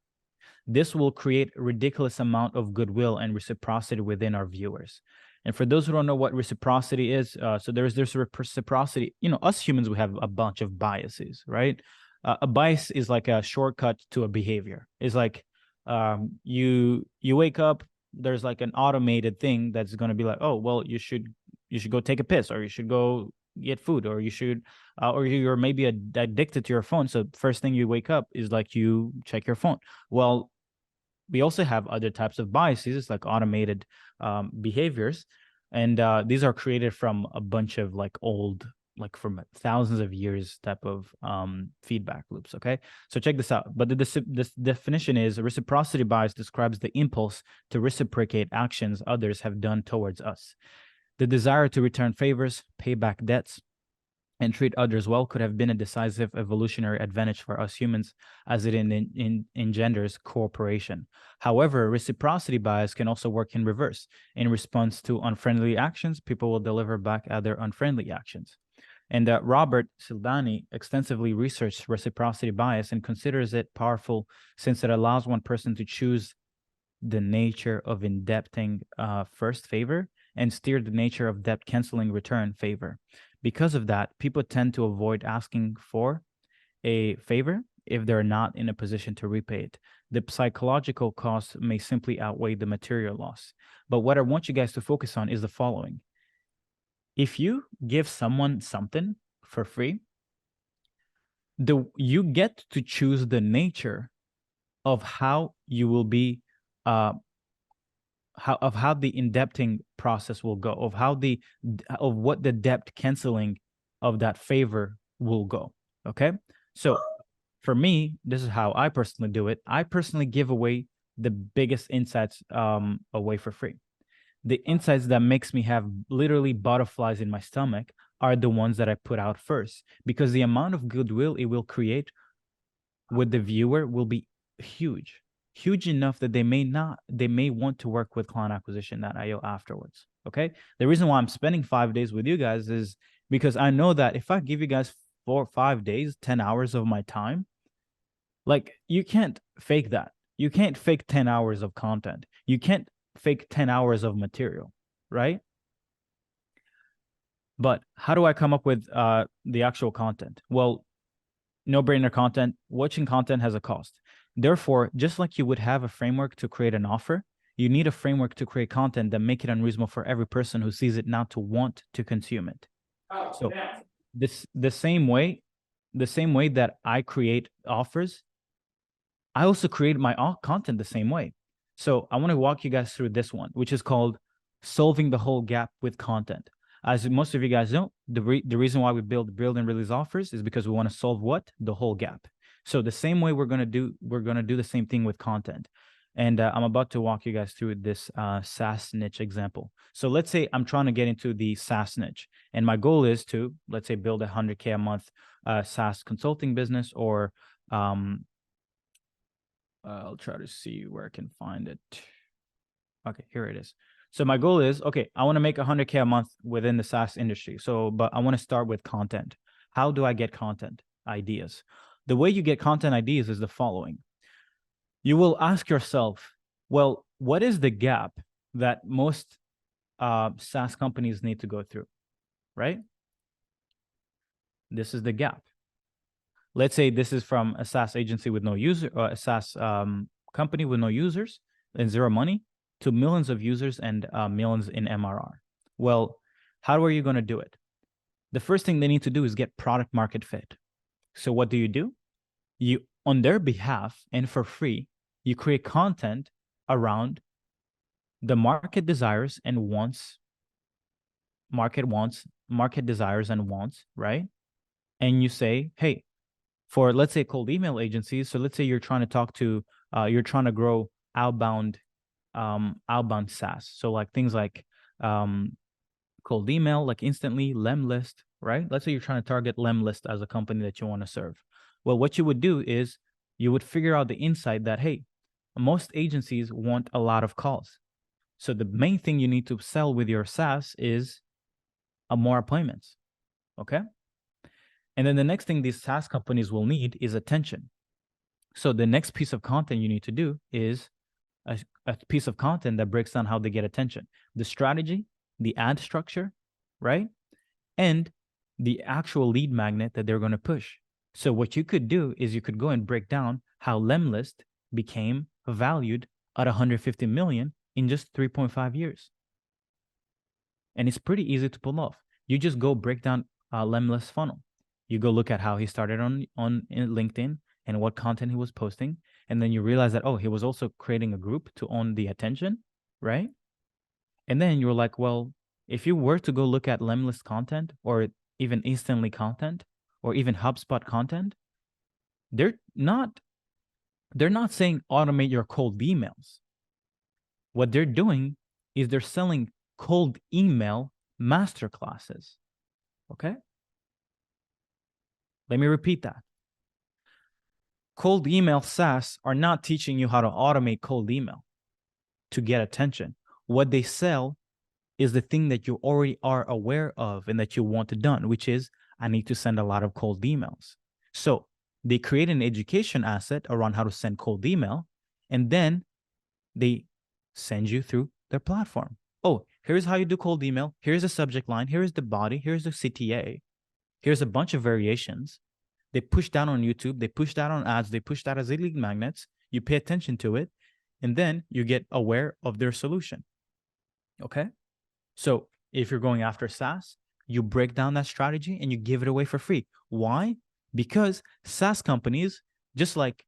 This will create a ridiculous amount of goodwill and reciprocity within our viewers. And for those who don't know what reciprocity is, so there's reciprocity. Us humans, we have a bunch of biases, right? A bias is like a shortcut to a behavior. It's like you wake up, there's like an automated thing that's going to be like, oh, well, you should go take a piss, or you should go get food, or you should or you're maybe addicted to your phone. So first thing you wake up is like you check your phone. Well, we also have other types of biases, like automated behaviors, and these are created from a bunch of like old, like from thousands of years type of feedback loops. Okay, so check this out. But this definition is: reciprocity bias describes the impulse to reciprocate actions others have done towards us. The desire to return favors, pay back debts, and treat others well could have been a decisive evolutionary advantage for us humans, as it engenders cooperation. However, reciprocity bias can also work in reverse. In response to unfriendly actions, people will deliver back other unfriendly actions. And Robert Cialdini extensively researched reciprocity bias and considers it powerful, since it allows one person to choose the nature of indebting first favor and steer the nature of debt canceling return favor. Because of that, people tend to avoid asking for a favor if they're not in a position to repay it. The psychological cost may simply outweigh the material loss. But what I want you guys to focus on is the following. If you give someone something for free, you get to choose the nature of how you will be how the indebting process will go, of what the debt canceling of that favor will go. Okay, so for me, this is how I personally do it. I personally give away the biggest insights away for free. The insights that makes me have literally butterflies in my stomach are the ones that I put out first, because the amount of goodwill it will create with the viewer will be huge enough that they may want to work with client acquisition.io afterwards. Okay, the reason why I'm spending 5 days with you guys is because I know that if I give you guys 4 or 5 days, 10 hours of my time, like, you can't fake that. You can't fake 10 hours of content. You can't fake 10 hours of material, right? But how do I come up with the actual content? Well, no-brainer content. Watching content has a cost. Therefore, just like you would have a framework to create an offer, you need a framework to create content that make it unreasonable for every person who sees it not to want to consume it. So the same way that I create offers, I also create my content the same way. So I want to walk you guys through this one, which is called solving the whole gap with content. As most of you guys know, the reason why we build and release offers is because we want to solve what? The whole gap. So the same way we're gonna do the same thing with content. And I'm about to walk you guys through this SaaS niche example. So let's say I'm trying to get into the SaaS niche, and my goal is to, let's say, build a 100K a month SaaS consulting business, or I'll try to see where I can find it. Okay, here it is. So my goal is, okay, I want to make 100K a month within the SaaS industry. So, but I want to start with content. How do I get content ideas? The way you get content ideas is the following. You will ask yourself, well, what is the gap that most SaaS companies need to go through, right? This is the gap. Let's say this is from a SaaS agency with no user, or a SaaS company with no users and zero money, to millions of users and millions in MRR. Well, how are you going to do it? The first thing they need to do is get product market fit. So what do? You, on their behalf and for free, you create content around the market desires and wants, market desires and wants, right? And you say, hey, for, let's say, cold email agencies. So let's say you're trying to talk to, you're trying to grow outbound SaaS. So like things like cold email, like instantly, Lemlist, right? Let's say you're trying to target Lemlist as a company that you want to serve. Well, what you would do is you would figure out the insight that, hey, most agencies want a lot of calls. So the main thing you need to sell with your SaaS is more appointments, okay? And then the next thing these SaaS companies will need is attention. So the next piece of content you need to do is a piece of content that breaks down how they get attention, the strategy, the ad structure, right? And the actual lead magnet that they're going to push. So what you could do is you could go and break down how Lemlist became valued at 150 million in just 3.5 years. And it's pretty easy to pull off. You just go break down Lemlist funnel. You go look at how he started on LinkedIn and what content he was posting. And then you realize that, oh, he was also creating a group to own the attention, right? And then you're like, well, if you were to go look at Lemlist content, or even Instantly content, or even HubSpot content, they're not saying automate your cold emails. What they're doing is they're selling cold email masterclasses, okay? Let me repeat that. Cold email SaaS are not teaching you how to automate cold email to get attention. What they sell is the thing that you already are aware of and that you want to done, which is, I need to send a lot of cold emails. So they create an education asset around how to send cold email, and then they send you through their platform. Oh, here's how you do cold email. Here's the subject line. Here's the body. Here's the CTA. Here's a bunch of variations. They push that on YouTube. They push that on ads. They push that as lead magnets. You pay attention to it, and then you get aware of their solution. Okay? So if you're going after SaaS, you break down that strategy and you give it away for free. Why? Because SaaS companies, just like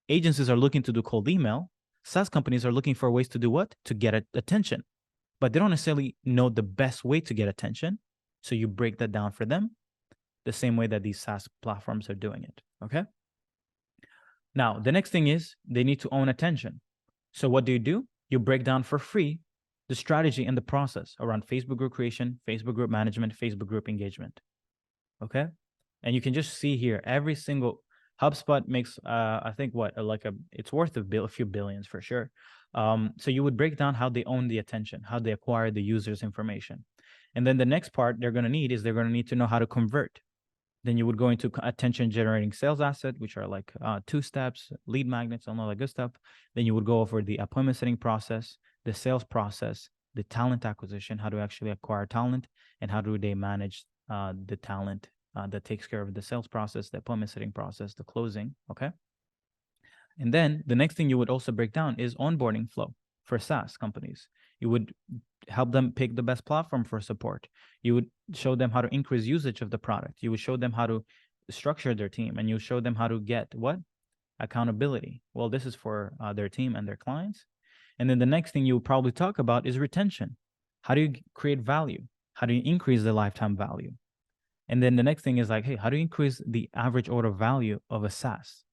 agencies are looking to do cold email, SaaS companies are looking for ways to do what? To get attention. But they don't necessarily know the best way to get attention. So you break that down for them the same way that these SaaS platforms are doing it, okay? Now, the next thing is they need to own attention. So what do? You break down for free the strategy and the process around Facebook group creation, Facebook group management, Facebook group engagement, okay? And you can just see here, every single HubSpot makes, I think it's worth a few billions for sure. So you would break down how they own the attention, how they acquire the user's information. And then the next part they're going to need is they're going to need to know how to convert. Then you would go into attention generating sales asset, which are like 2 steps, lead magnets, and all that good stuff. Then you would go over the appointment setting process, the sales process, the talent acquisition, how to actually acquire talent, and how do they manage the talent that takes care of the sales process, the appointment setting process, the closing. Okay. And then the next thing you would also break down is onboarding flow for SaaS companies. You would help them pick the best platform for support. You would show them how to increase usage of the product. You would show them how to structure their team, and you show them how to get what? Accountability. Well, this is for their team and their clients. And then the next thing you will probably talk about is retention. How do you create value? How do you increase the lifetime value? And then the next thing is like, hey, how do you increase the average order value of a SaaS?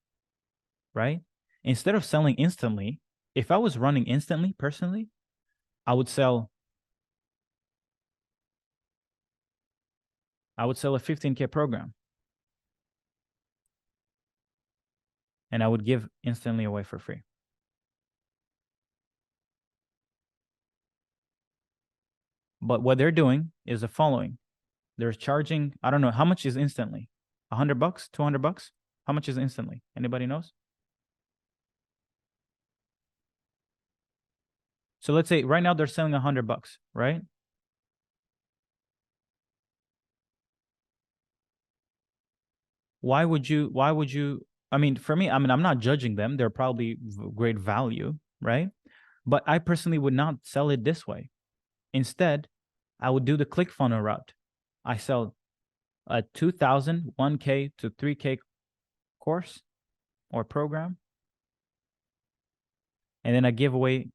Right? Instead of selling instantly, if I was running instantly personally, I would sell a 15K program. And I would give instantly away for free. But what they're doing is the following. They're charging, I don't know, how much is instantly? $100, $200? How much is instantly? Anybody knows? So let's say right now they're selling $100, right? Why would you, I mean, for me, I'm not judging them. They're probably great value, right? But I personally would not sell it this way. Instead, I would do the ClickFunnels route. I sell a 2,000, 1K to 3K course or program. And then I give away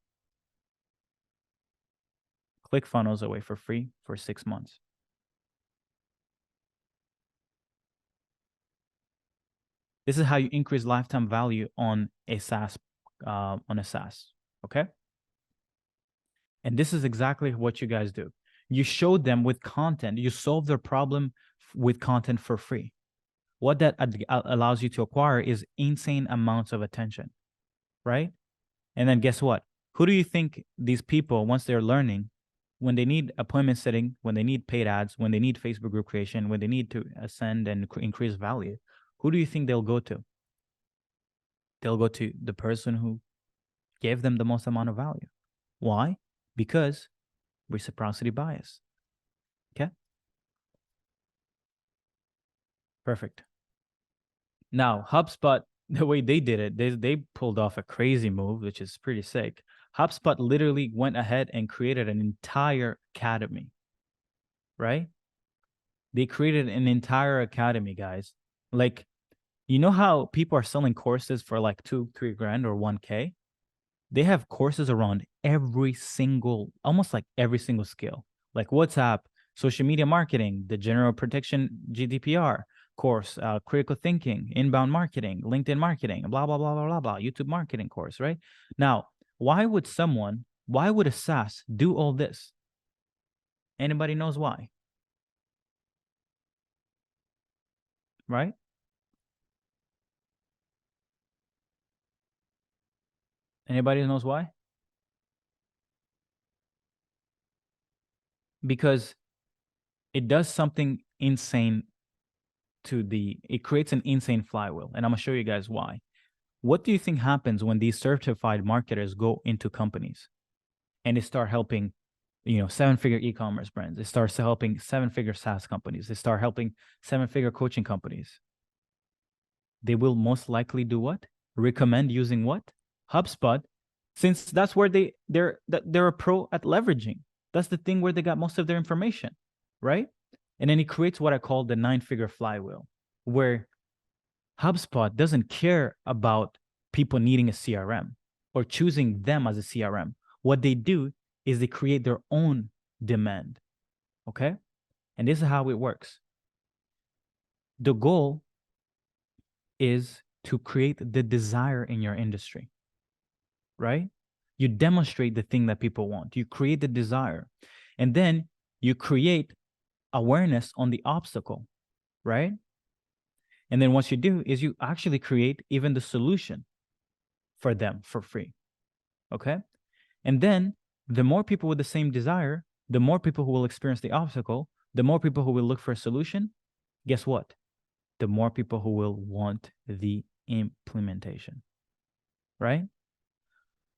ClickFunnels away for free for 6 months. This is how you increase lifetime value on a SaaS, okay? And this is exactly what you guys do. You show them with content. You solve their problem with content for free. What that allows you to acquire is insane amounts of attention, right? And then guess what? Who do you think these people, once they're learning, when they need appointment setting, when they need paid ads, when they need Facebook group creation, when they need to ascend and increase value, who do you think they'll go to? They'll go to the person who gave them the most amount of value. Why? Because reciprocity bias. Okay? Perfect. Now, HubSpot, the way they did it, they pulled off a crazy move, which is pretty sick. HubSpot literally went ahead and created an entire academy, right? They created an entire academy, guys. Like, you know how people are selling courses for like $2-3 grand or 1K? They have courses around almost like every single skill, like WhatsApp, social media marketing, the general protection GDPR course, critical thinking, inbound marketing, LinkedIn marketing, blah, blah, blah, blah, blah, blah, YouTube marketing course, right? Now, why would a SaaS do all this? Anybody knows why? Right? Anybody knows why? Because it does something insane it creates an insane flywheel. And I'm gonna show you guys why. What do you think happens when these certified marketers go into companies and they start helping, 7-figure e-commerce brands? They start helping 7-figure SaaS companies. They start helping 7-figure coaching companies. They will most likely do what? Recommend using what? HubSpot, since that's where they're a pro at leveraging. That's the thing where they got most of their information, right? And then it creates what I call the 9-figure flywheel, where HubSpot doesn't care about people needing a CRM or choosing them as a CRM. What they do is they create their own demand, okay? And this is how it works. The goal is to create the desire in your industry, right? You demonstrate the thing that people want. You create the desire. And then you create awareness on the obstacle, right? And then what you do is you actually create even the solution for them for free, okay? And then the more people with the same desire, the more people who will experience the obstacle, the more people who will look for a solution, guess what? The more people who will want the implementation, right?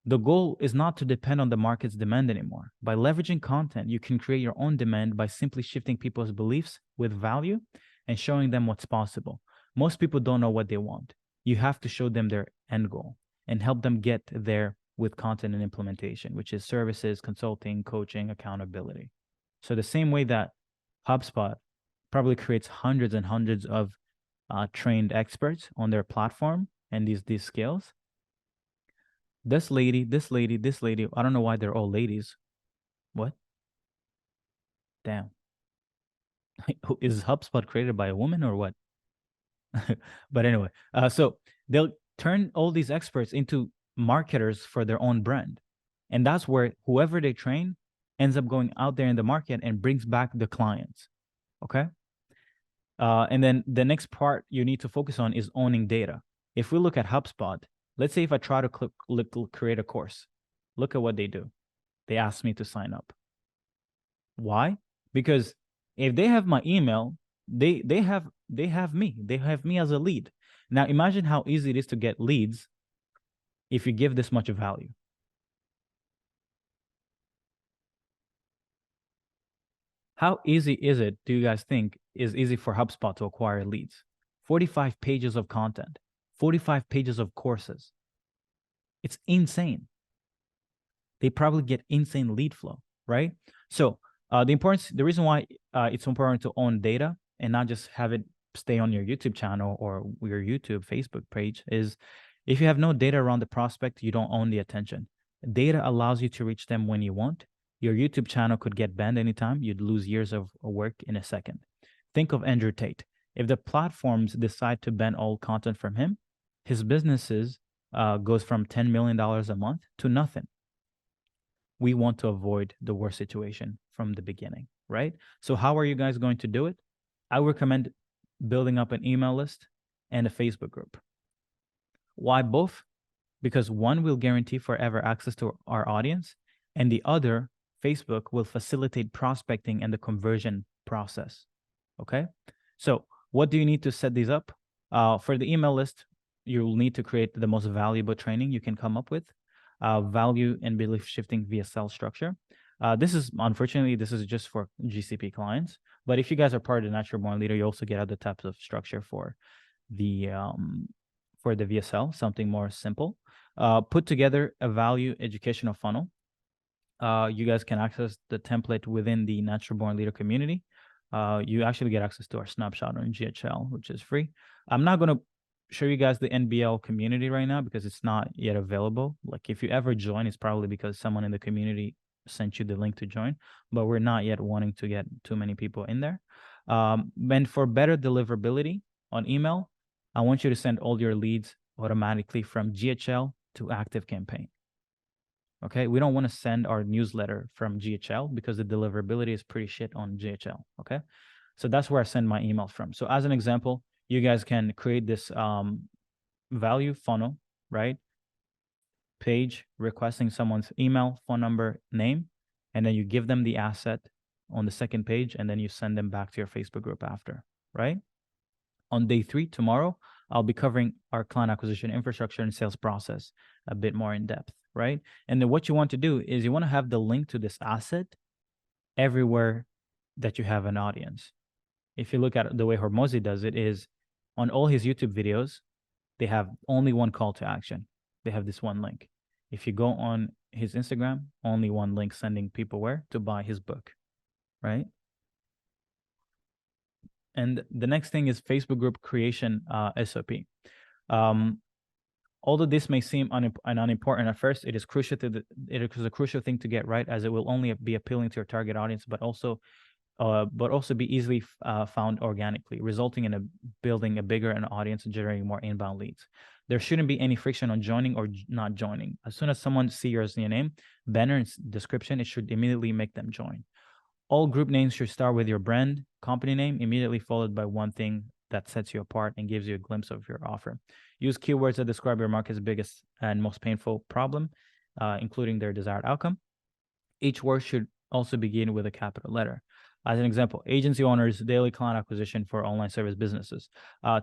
The goal is not to depend on the market's demand anymore. By leveraging content, you can create your own demand by simply shifting people's beliefs with value and showing them what's possible. Most people don't know what they want. You have to show them their end goal and help them get there with content and implementation, which is services, consulting, coaching, accountability. So the same way that HubSpot probably creates hundreds and hundreds of trained experts on their platform and these skills. This lady, I don't know why they're all ladies. What? Damn. Is HubSpot created by a woman or what? But anyway, so they'll turn all these experts into marketers for their own brand. And that's where whoever they train ends up going out there in the market and brings back the clients. Okay. And then the next part you need to focus on is owning data. If we look at HubSpot, let's say if I try to create a course, look at what they do. They ask me to sign up. Why? Because if they have my email, they have me. They have me as a lead. Now imagine how easy it is to get leads if you give this much value. How easy is it, do you guys think, is easy for HubSpot to acquire leads? 45 pages of content, 45 pages of courses. It's insane. They probably get insane lead flow, right? So the reason why it's important to own data and not just have it stay on your YouTube channel or your YouTube, Facebook page is if you have no data around the prospect, you don't own the attention. Data allows you to reach them when you want. Your YouTube channel could get banned anytime. You'd lose years of work in a second. Think of Andrew Tate. If the platforms decide to ban all content from him, his businesses goes from $10 million a month to nothing. We want to avoid the worst situation from the beginning, right? So how are you guys going to do it? I recommend building up an email list and a Facebook group. Why both? Because one will guarantee forever access to our audience, and the other, Facebook, will facilitate prospecting and the conversion process. Okay? So what do you need to set these up? For the email list, you'll need to create the most valuable training you can come up with. Value and belief shifting via cell structure. Unfortunately, this is just for GCP clients. But if you guys are part of the Natural Born Leader, you also get other types of structure for the VSL, something more simple. Put together a value educational funnel. You guys can access the template within the Natural Born Leader community. You actually get access to our snapshot on GHL, which is free. I'm not going to show you guys the NBL community right now because it's not yet available. Like if you ever join, it's probably because someone in the community sent you the link to join, but we're not yet wanting to get too many people in there. And for better deliverability on email, I want you to send all your leads automatically from GHL to ActiveCampaign. Okay, we don't want to send our newsletter from GHL because the deliverability is pretty shit on GHL. Okay, so that's where I send my emails from. So as an example, you guys can create this value funnel, right? Page requesting someone's email, phone number, name, and then you give them the asset on the second page, and then you send them back to your Facebook group after, right? On day 3, tomorrow, I'll be covering our client acquisition infrastructure and sales process a bit more in depth, right? And then what you want to do is you want to have the link to this asset everywhere that you have an audience. If you look at the way Hormozi does it, is on all his YouTube videos, they have only one call to action. They have this one link. If you go on his Instagram, only one link sending people where? To buy his book, right? And the next thing is Facebook group creation SOP. Although this may seem unimportant at first, it is a crucial thing to get right, as it will only be appealing to your target audience, but also be easily found organically, resulting in building a bigger audience and generating more inbound leads. There shouldn't be any friction on joining or not joining. As soon as someone sees your name, banner, and description, it should immediately make them join. All group names should start with your brand, company name, immediately followed by one thing that sets you apart and gives you a glimpse of your offer. Use keywords that describe your market's biggest and most painful problem, including their desired outcome. Each word should also begin with a capital letter. As an example, agency owners, daily client acquisition for online service businesses,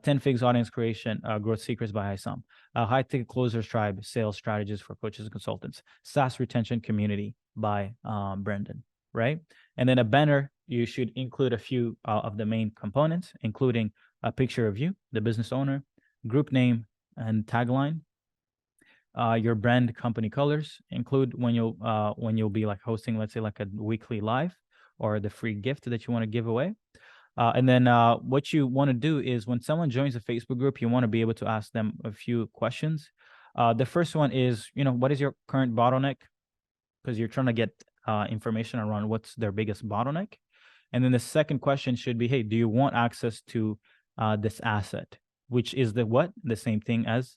10 Figs audience creation, growth secrets by Hisam, high ticket closers tribe, sales strategies for coaches and consultants, SaaS retention community by Brendan, right? And then a banner you should include a few of the main components, including a picture of you, the business owner, group name and tagline, your brand company colors, include when you'll be like hosting, let's say like a weekly live or the free gift that you want to give away. And then what you want to do is when someone joins a Facebook group, you want to be able to ask them a few questions. The first one is, what is your current bottleneck? Because you're trying to get information around what's their biggest bottleneck. And then the second question should be, hey, do you want access to this asset, which is the same thing as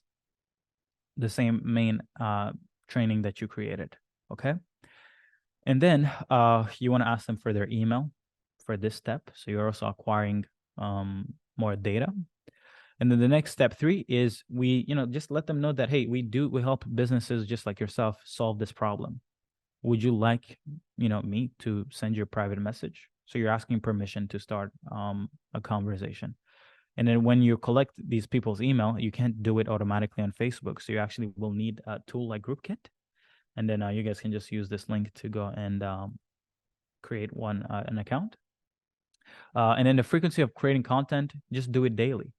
the same main training that you created, okay? And then you want to ask them for their email for this step. So you're also acquiring more data. And then the next step 3 is we, just let them know that, hey, we help businesses just like yourself solve this problem. Would you like, me to send you a private message? So you're asking permission to start a conversation. And then when you collect these people's email, you can't do it automatically on Facebook. So you actually will need a tool like GroupKit. And then you guys can just use this link to go and create an account. And then the frequency of creating content, just do it daily.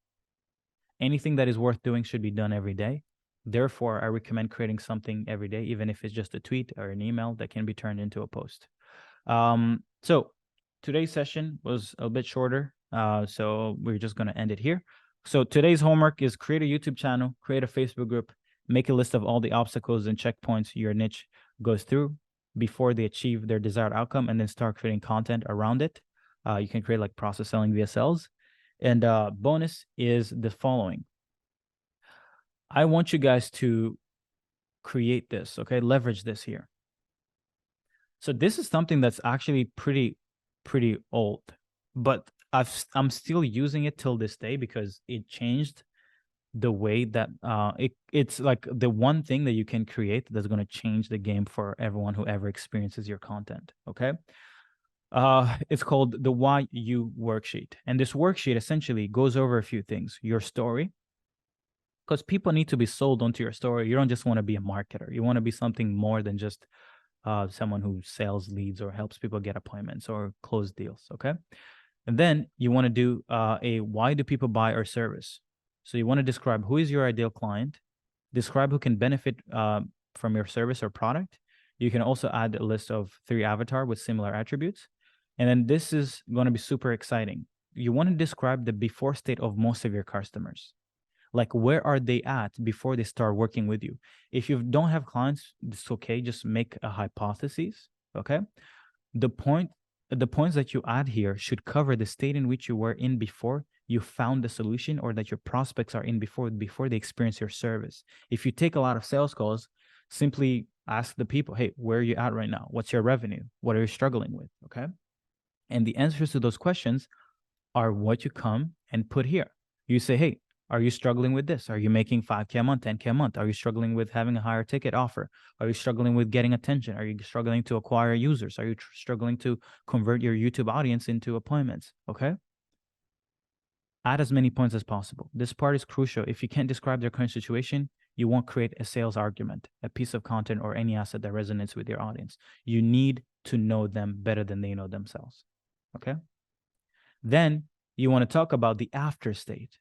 Anything that is worth doing should be done every day. Therefore, I recommend creating something every day, even if it's just a tweet or an email that can be turned into a post. So today's session was a bit shorter, so we're just going to end it here. So today's homework is create a YouTube channel, create a Facebook group, make a list of all the obstacles and checkpoints your niche goes through before they achieve their desired outcome, and then start creating content around it. You can create like process selling VSLs. And bonus is the following. I want you guys to create this, okay? Leverage this here. So this is something that's actually pretty old, but I'm still using it till this day because it changed the way that it's like the one thing that you can create that's going to change the game for everyone who ever experiences your content, okay? It's called the Why You worksheet. And this worksheet essentially goes over a few things. Your story, because people need to be sold onto your story. You don't just want to be a marketer. You want to be something more than just someone who sells leads or helps people get appointments or close deals, okay? And then you want to do a why do people buy our service? So you want to describe who is your ideal client, describe who can benefit from your service or product. You can also add a list of 3 avatars with similar attributes. And then this is going to be super exciting. You want to describe the before state of most of your customers. Like, where are they at before they start working with you? If you don't have clients, it's okay. Just make a hypothesis, okay? The points that you add here should cover the state in which you were in before you found the solution, or that your prospects are in before they experience your service. If you take a lot of sales calls, simply ask the people, hey, where are you at right now? What's your revenue? What are you struggling with, okay? And the answers to those questions are what you come and put here. You say, hey, are you struggling with this? Are you making 5K a month, 10K a month? Are you struggling with having a higher ticket offer? Are you struggling with getting attention? Are you struggling to acquire users? Are you struggling to convert your YouTube audience into appointments? Okay. Add as many points as possible. This part is crucial. If you can't describe their current situation, you won't create a sales argument, a piece of content, or any asset that resonates with your audience. You need to know them better than they know themselves. Okay. Then you want to talk about the after state.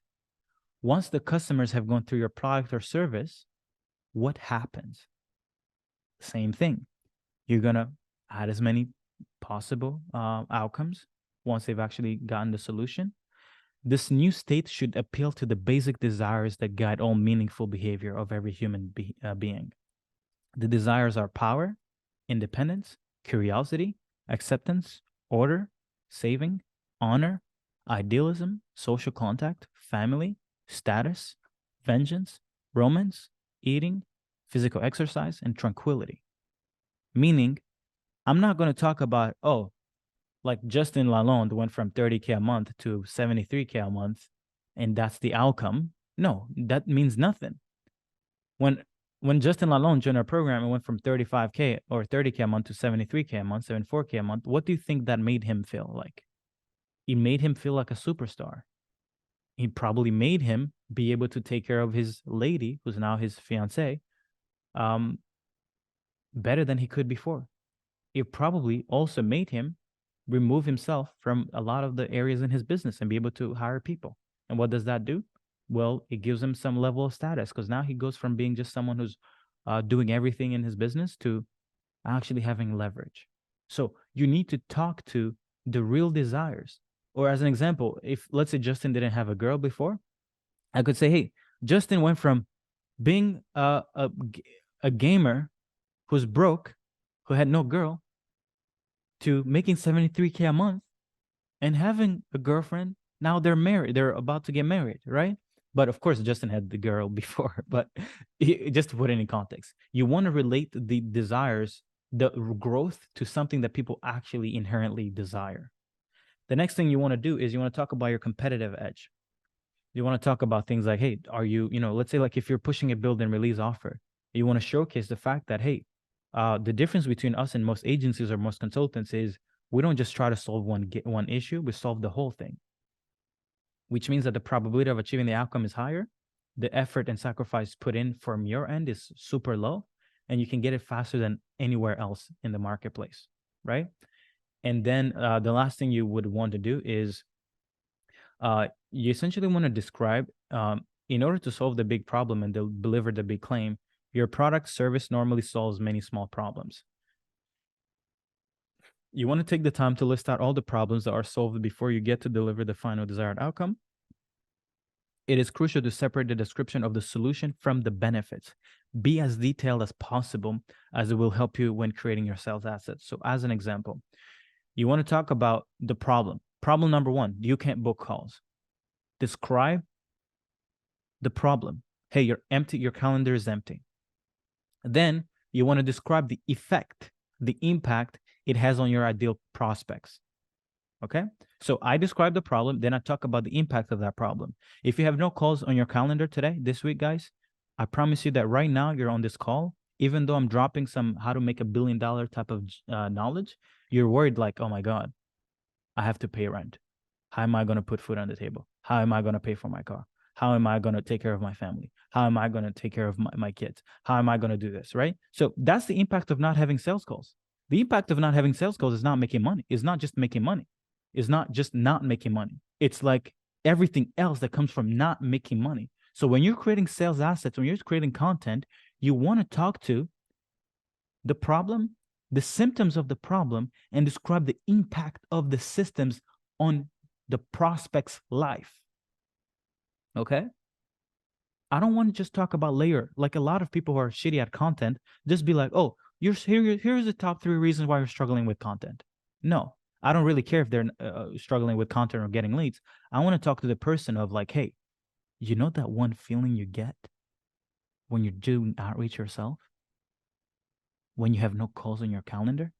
Once the customers have gone through your product or service, what happens? Same thing. You're going to add as many possible outcomes once they've actually gotten the solution. This new state should appeal to the basic desires that guide all meaningful behavior of every human being. The desires are power, independence, curiosity, acceptance, order, saving, honor, idealism, social contact, family, status, vengeance, romance, eating, physical exercise, and tranquility. Meaning, I'm not going to talk about, like Justin Lalonde went from 30K a month to 73K a month, and that's the outcome. No, that means nothing. When Justin Lalonde joined our program and went from 35K or 30K a month to 73K a month, 74K a month, what do you think that made him feel like? It made him feel like a superstar. He probably made him be able to take care of his lady, who's now his fiance, better than he could before. It probably also made him remove himself from a lot of the areas in his business and be able to hire people. And what does that do? Well, it gives him some level of status, because now he goes from being just someone who's doing everything in his business to actually having leverage. So you need to talk to the real desires. Or as an example, if let's say Justin didn't have a girl before, I could say, hey, Justin went from being a gamer who's broke, who had no girl, to making 73K a month and having a girlfriend. Now they're married. They're about to get married, right? But of course, Justin had the girl before. But just to put it in context, you want to relate the desires, the growth, to something that people actually inherently desire. The next thing you want to do is you want to talk about your competitive edge. You want to talk about things like, hey, are you, let's say like if you're pushing a build and release offer, you want to showcase the fact that, hey, the difference between us and most agencies or most consultants is we don't just try to solve one issue, we solve the whole thing, which means that the probability of achieving the outcome is higher. The effort and sacrifice put in from your end is super low, and you can get it faster than anywhere else in the marketplace, right? And then the last thing you would want to do is you essentially want to describe, in order to solve the big problem and deliver the big claim, your product service normally solves many small problems. You want to take the time to list out all the problems that are solved before you get to deliver the final desired outcome. It is crucial to separate the description of the solution from the benefits. Be as detailed as possible, as it will help you when creating your sales assets. So as an example, you want to talk about the problem. Problem number one, you can't book calls. Describe the problem. Hey, you're empty, your calendar is empty. Then you want to describe the effect, the impact it has on your ideal prospects. Okay? So I describe the problem, then I talk about the impact of that problem. If you have no calls on your calendar today, this week, guys, I promise you that right now you're on this call, even though I'm dropping some how to make $1 billion type of knowledge, you're worried like, oh my God, I have to pay rent. How am I going to put food on the table? How am I going to pay for my car? How am I going to take care of my family? How am I going to take care of my kids? How am I going to do this, right? So that's the impact of not having sales calls. The impact of not having sales calls is not making money. It's not just making money. It's not just not making money. It's like everything else that comes from not making money. So when you're creating sales assets, when you're creating content, you want to talk to the problem, the symptoms of the problem, and describe the impact of the systems on the prospect's life. Okay? I don't want to just talk about layer. Like a lot of people who are shitty at content, just be like, oh, here's the top 3 reasons why you're struggling with content. No, I don't really care if they're struggling with content or getting leads. I want to talk to the person of like, hey, you know that one feeling you get when you're doing outreach yourself? When you have no calls on your calendar?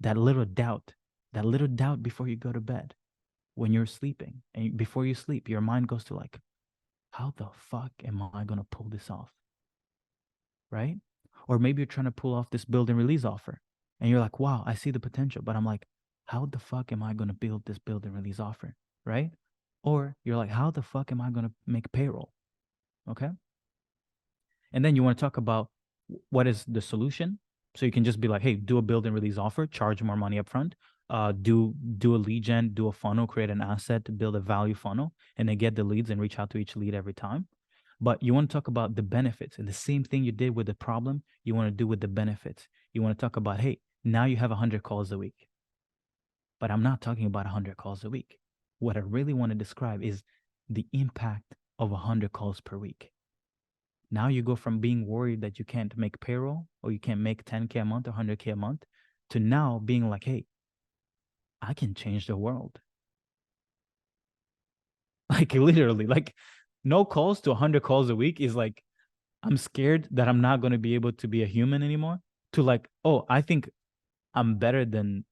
That little doubt before you go to bed, when you're sleeping, and before you sleep, your mind goes to like, how the fuck am I going to pull this off? Right? Or maybe you're trying to pull off this build and release offer and you're like, wow, I see the potential, but I'm like, how the fuck am I going to build this build and release offer? Right? Or you're like, how the fuck am I going to make payroll? Okay. And then you want to talk about what is the solution. So you can just be like, hey, do a build and release offer, charge more money up front, do a lead gen, do a funnel, create an asset to build a value funnel, and then get the leads and reach out to each lead every time. But you want to talk about the benefits, and the same thing you did with the problem, you want to do with the benefits. You want to talk about, hey, now you have 100 calls a week. But I'm not talking about 100 calls a week. What I really want to describe is the impact of 100 calls per week. Now you go from being worried that you can't make payroll or you can't make 10K a month or 100K a month to now being like, hey, I can change the world. Like literally, like no calls to 100 calls a week is like, I'm scared that I'm not going to be able to be a human anymore, to like, oh, I think I'm better than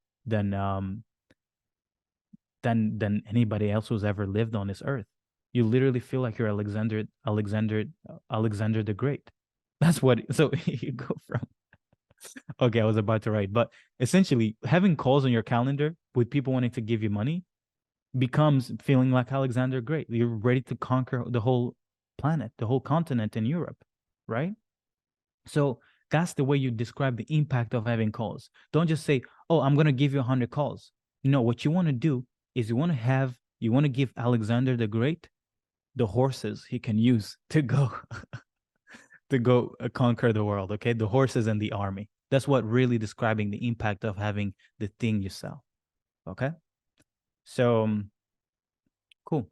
anybody else who's ever lived on this earth. You literally feel like you're Alexander the Great. That's what, so you go from, okay, I was about to write, but essentially having calls on your calendar with people wanting to give you money becomes feeling like Alexander Great. You're ready to conquer the whole planet, the whole continent in Europe, right? So that's the way you describe the impact of having calls. Don't just say, oh, I'm going to give you 100 calls. No, what you want to do is you want to give Alexander the Great the horses he can use to go to go conquer the world. Okay, the horses and the army. That's what really describing the impact of having the thing you sell. Okay, so cool.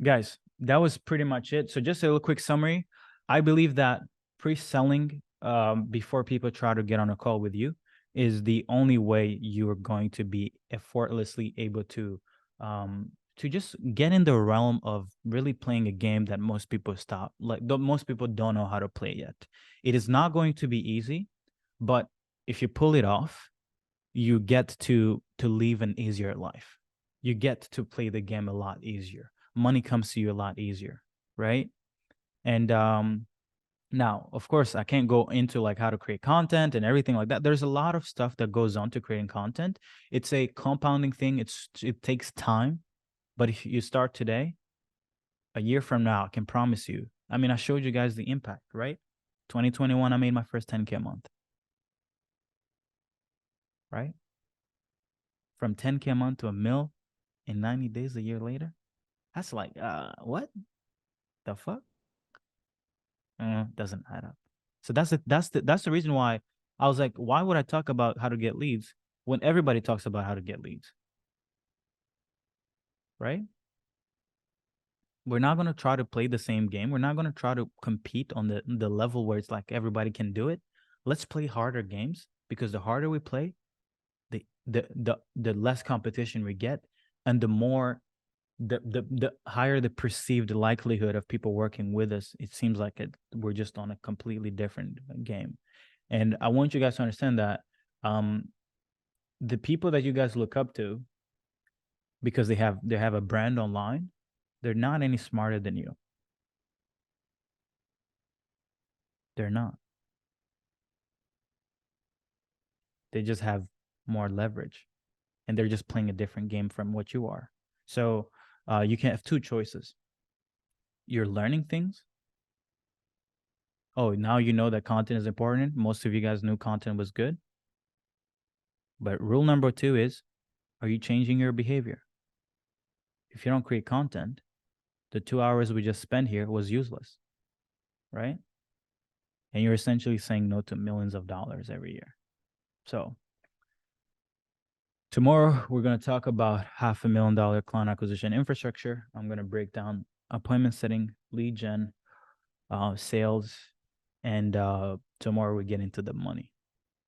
Guys, that was pretty much it. So just a little quick summary. I believe that pre-selling before people try to get on a call with you is the only way you are going to be effortlessly able to just get in the realm of really playing a game that most people most people don't know how to play yet. It is not going to be easy, but if you pull it off, you get to live an easier life. You get to play the game a lot easier. Money comes to you a lot easier, right? And now, of course, I can't go into like how to create content and everything like that. There's a lot of stuff that goes on to creating content. It's a compounding thing. It takes time, but if you start today, a year from now, I can promise you. I mean, I showed you guys the impact, right? 2021, I made my first 10K a month, right? From 10K a month to a mil in 90 days, a year later. That's like, what the fuck? Doesn't add up. So that's the reason why I was like, why would I talk about how to get leads when everybody talks about how to get leads? Right? We're not going to try to play the same game. We're not going to try to compete on the level where it's like everybody can do it. Let's play harder games, because the harder we play, the less competition we get, and the more the higher the perceived likelihood of people working with us. It seems like we're just on a completely different game. And I want you guys to understand that the people that you guys look up to, because they have a brand online, they're not any smarter than you. They're not. They just have more leverage, and they're just playing a different game from what you are. So you can have two choices. You're learning things. Oh, now you know that content is important. Most of you guys knew content was good. But rule number 2 is, are you changing your behavior? If you don't create content, the 2 hours we just spent here was useless, right? And you're essentially saying no to millions of dollars every year. So tomorrow, we're going to talk about $500,000 client acquisition infrastructure. I'm going to break down appointment setting, lead gen, sales, and tomorrow we get into the money,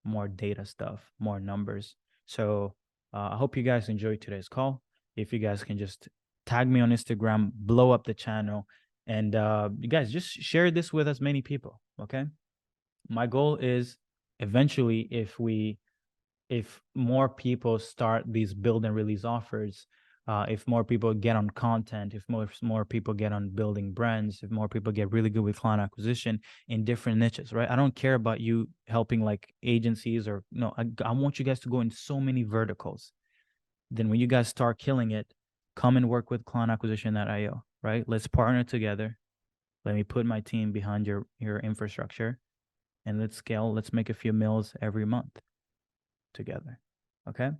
more data stuff, more numbers. So I hope you guys enjoyed today's call. If you guys can just tag me on Instagram, blow up the channel, and you guys just share this with as many people, okay? My goal is eventually, if more people start these build and release offers, if more people get on content, if more people get on building brands, if more people get really good with client acquisition in different niches, right? I don't care about you helping like agencies or no, I want you guys to go in so many verticals. Then when you guys start killing it, come and work with clientacquisition.io, right? Let's partner together. Let me put my team behind your infrastructure, and let's scale. Let's make a few mils every month together. Okay?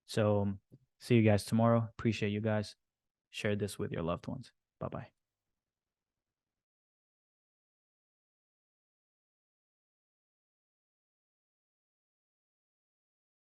So see you guys tomorrow. Appreciate you guys. Share this with your loved ones. Bye-bye.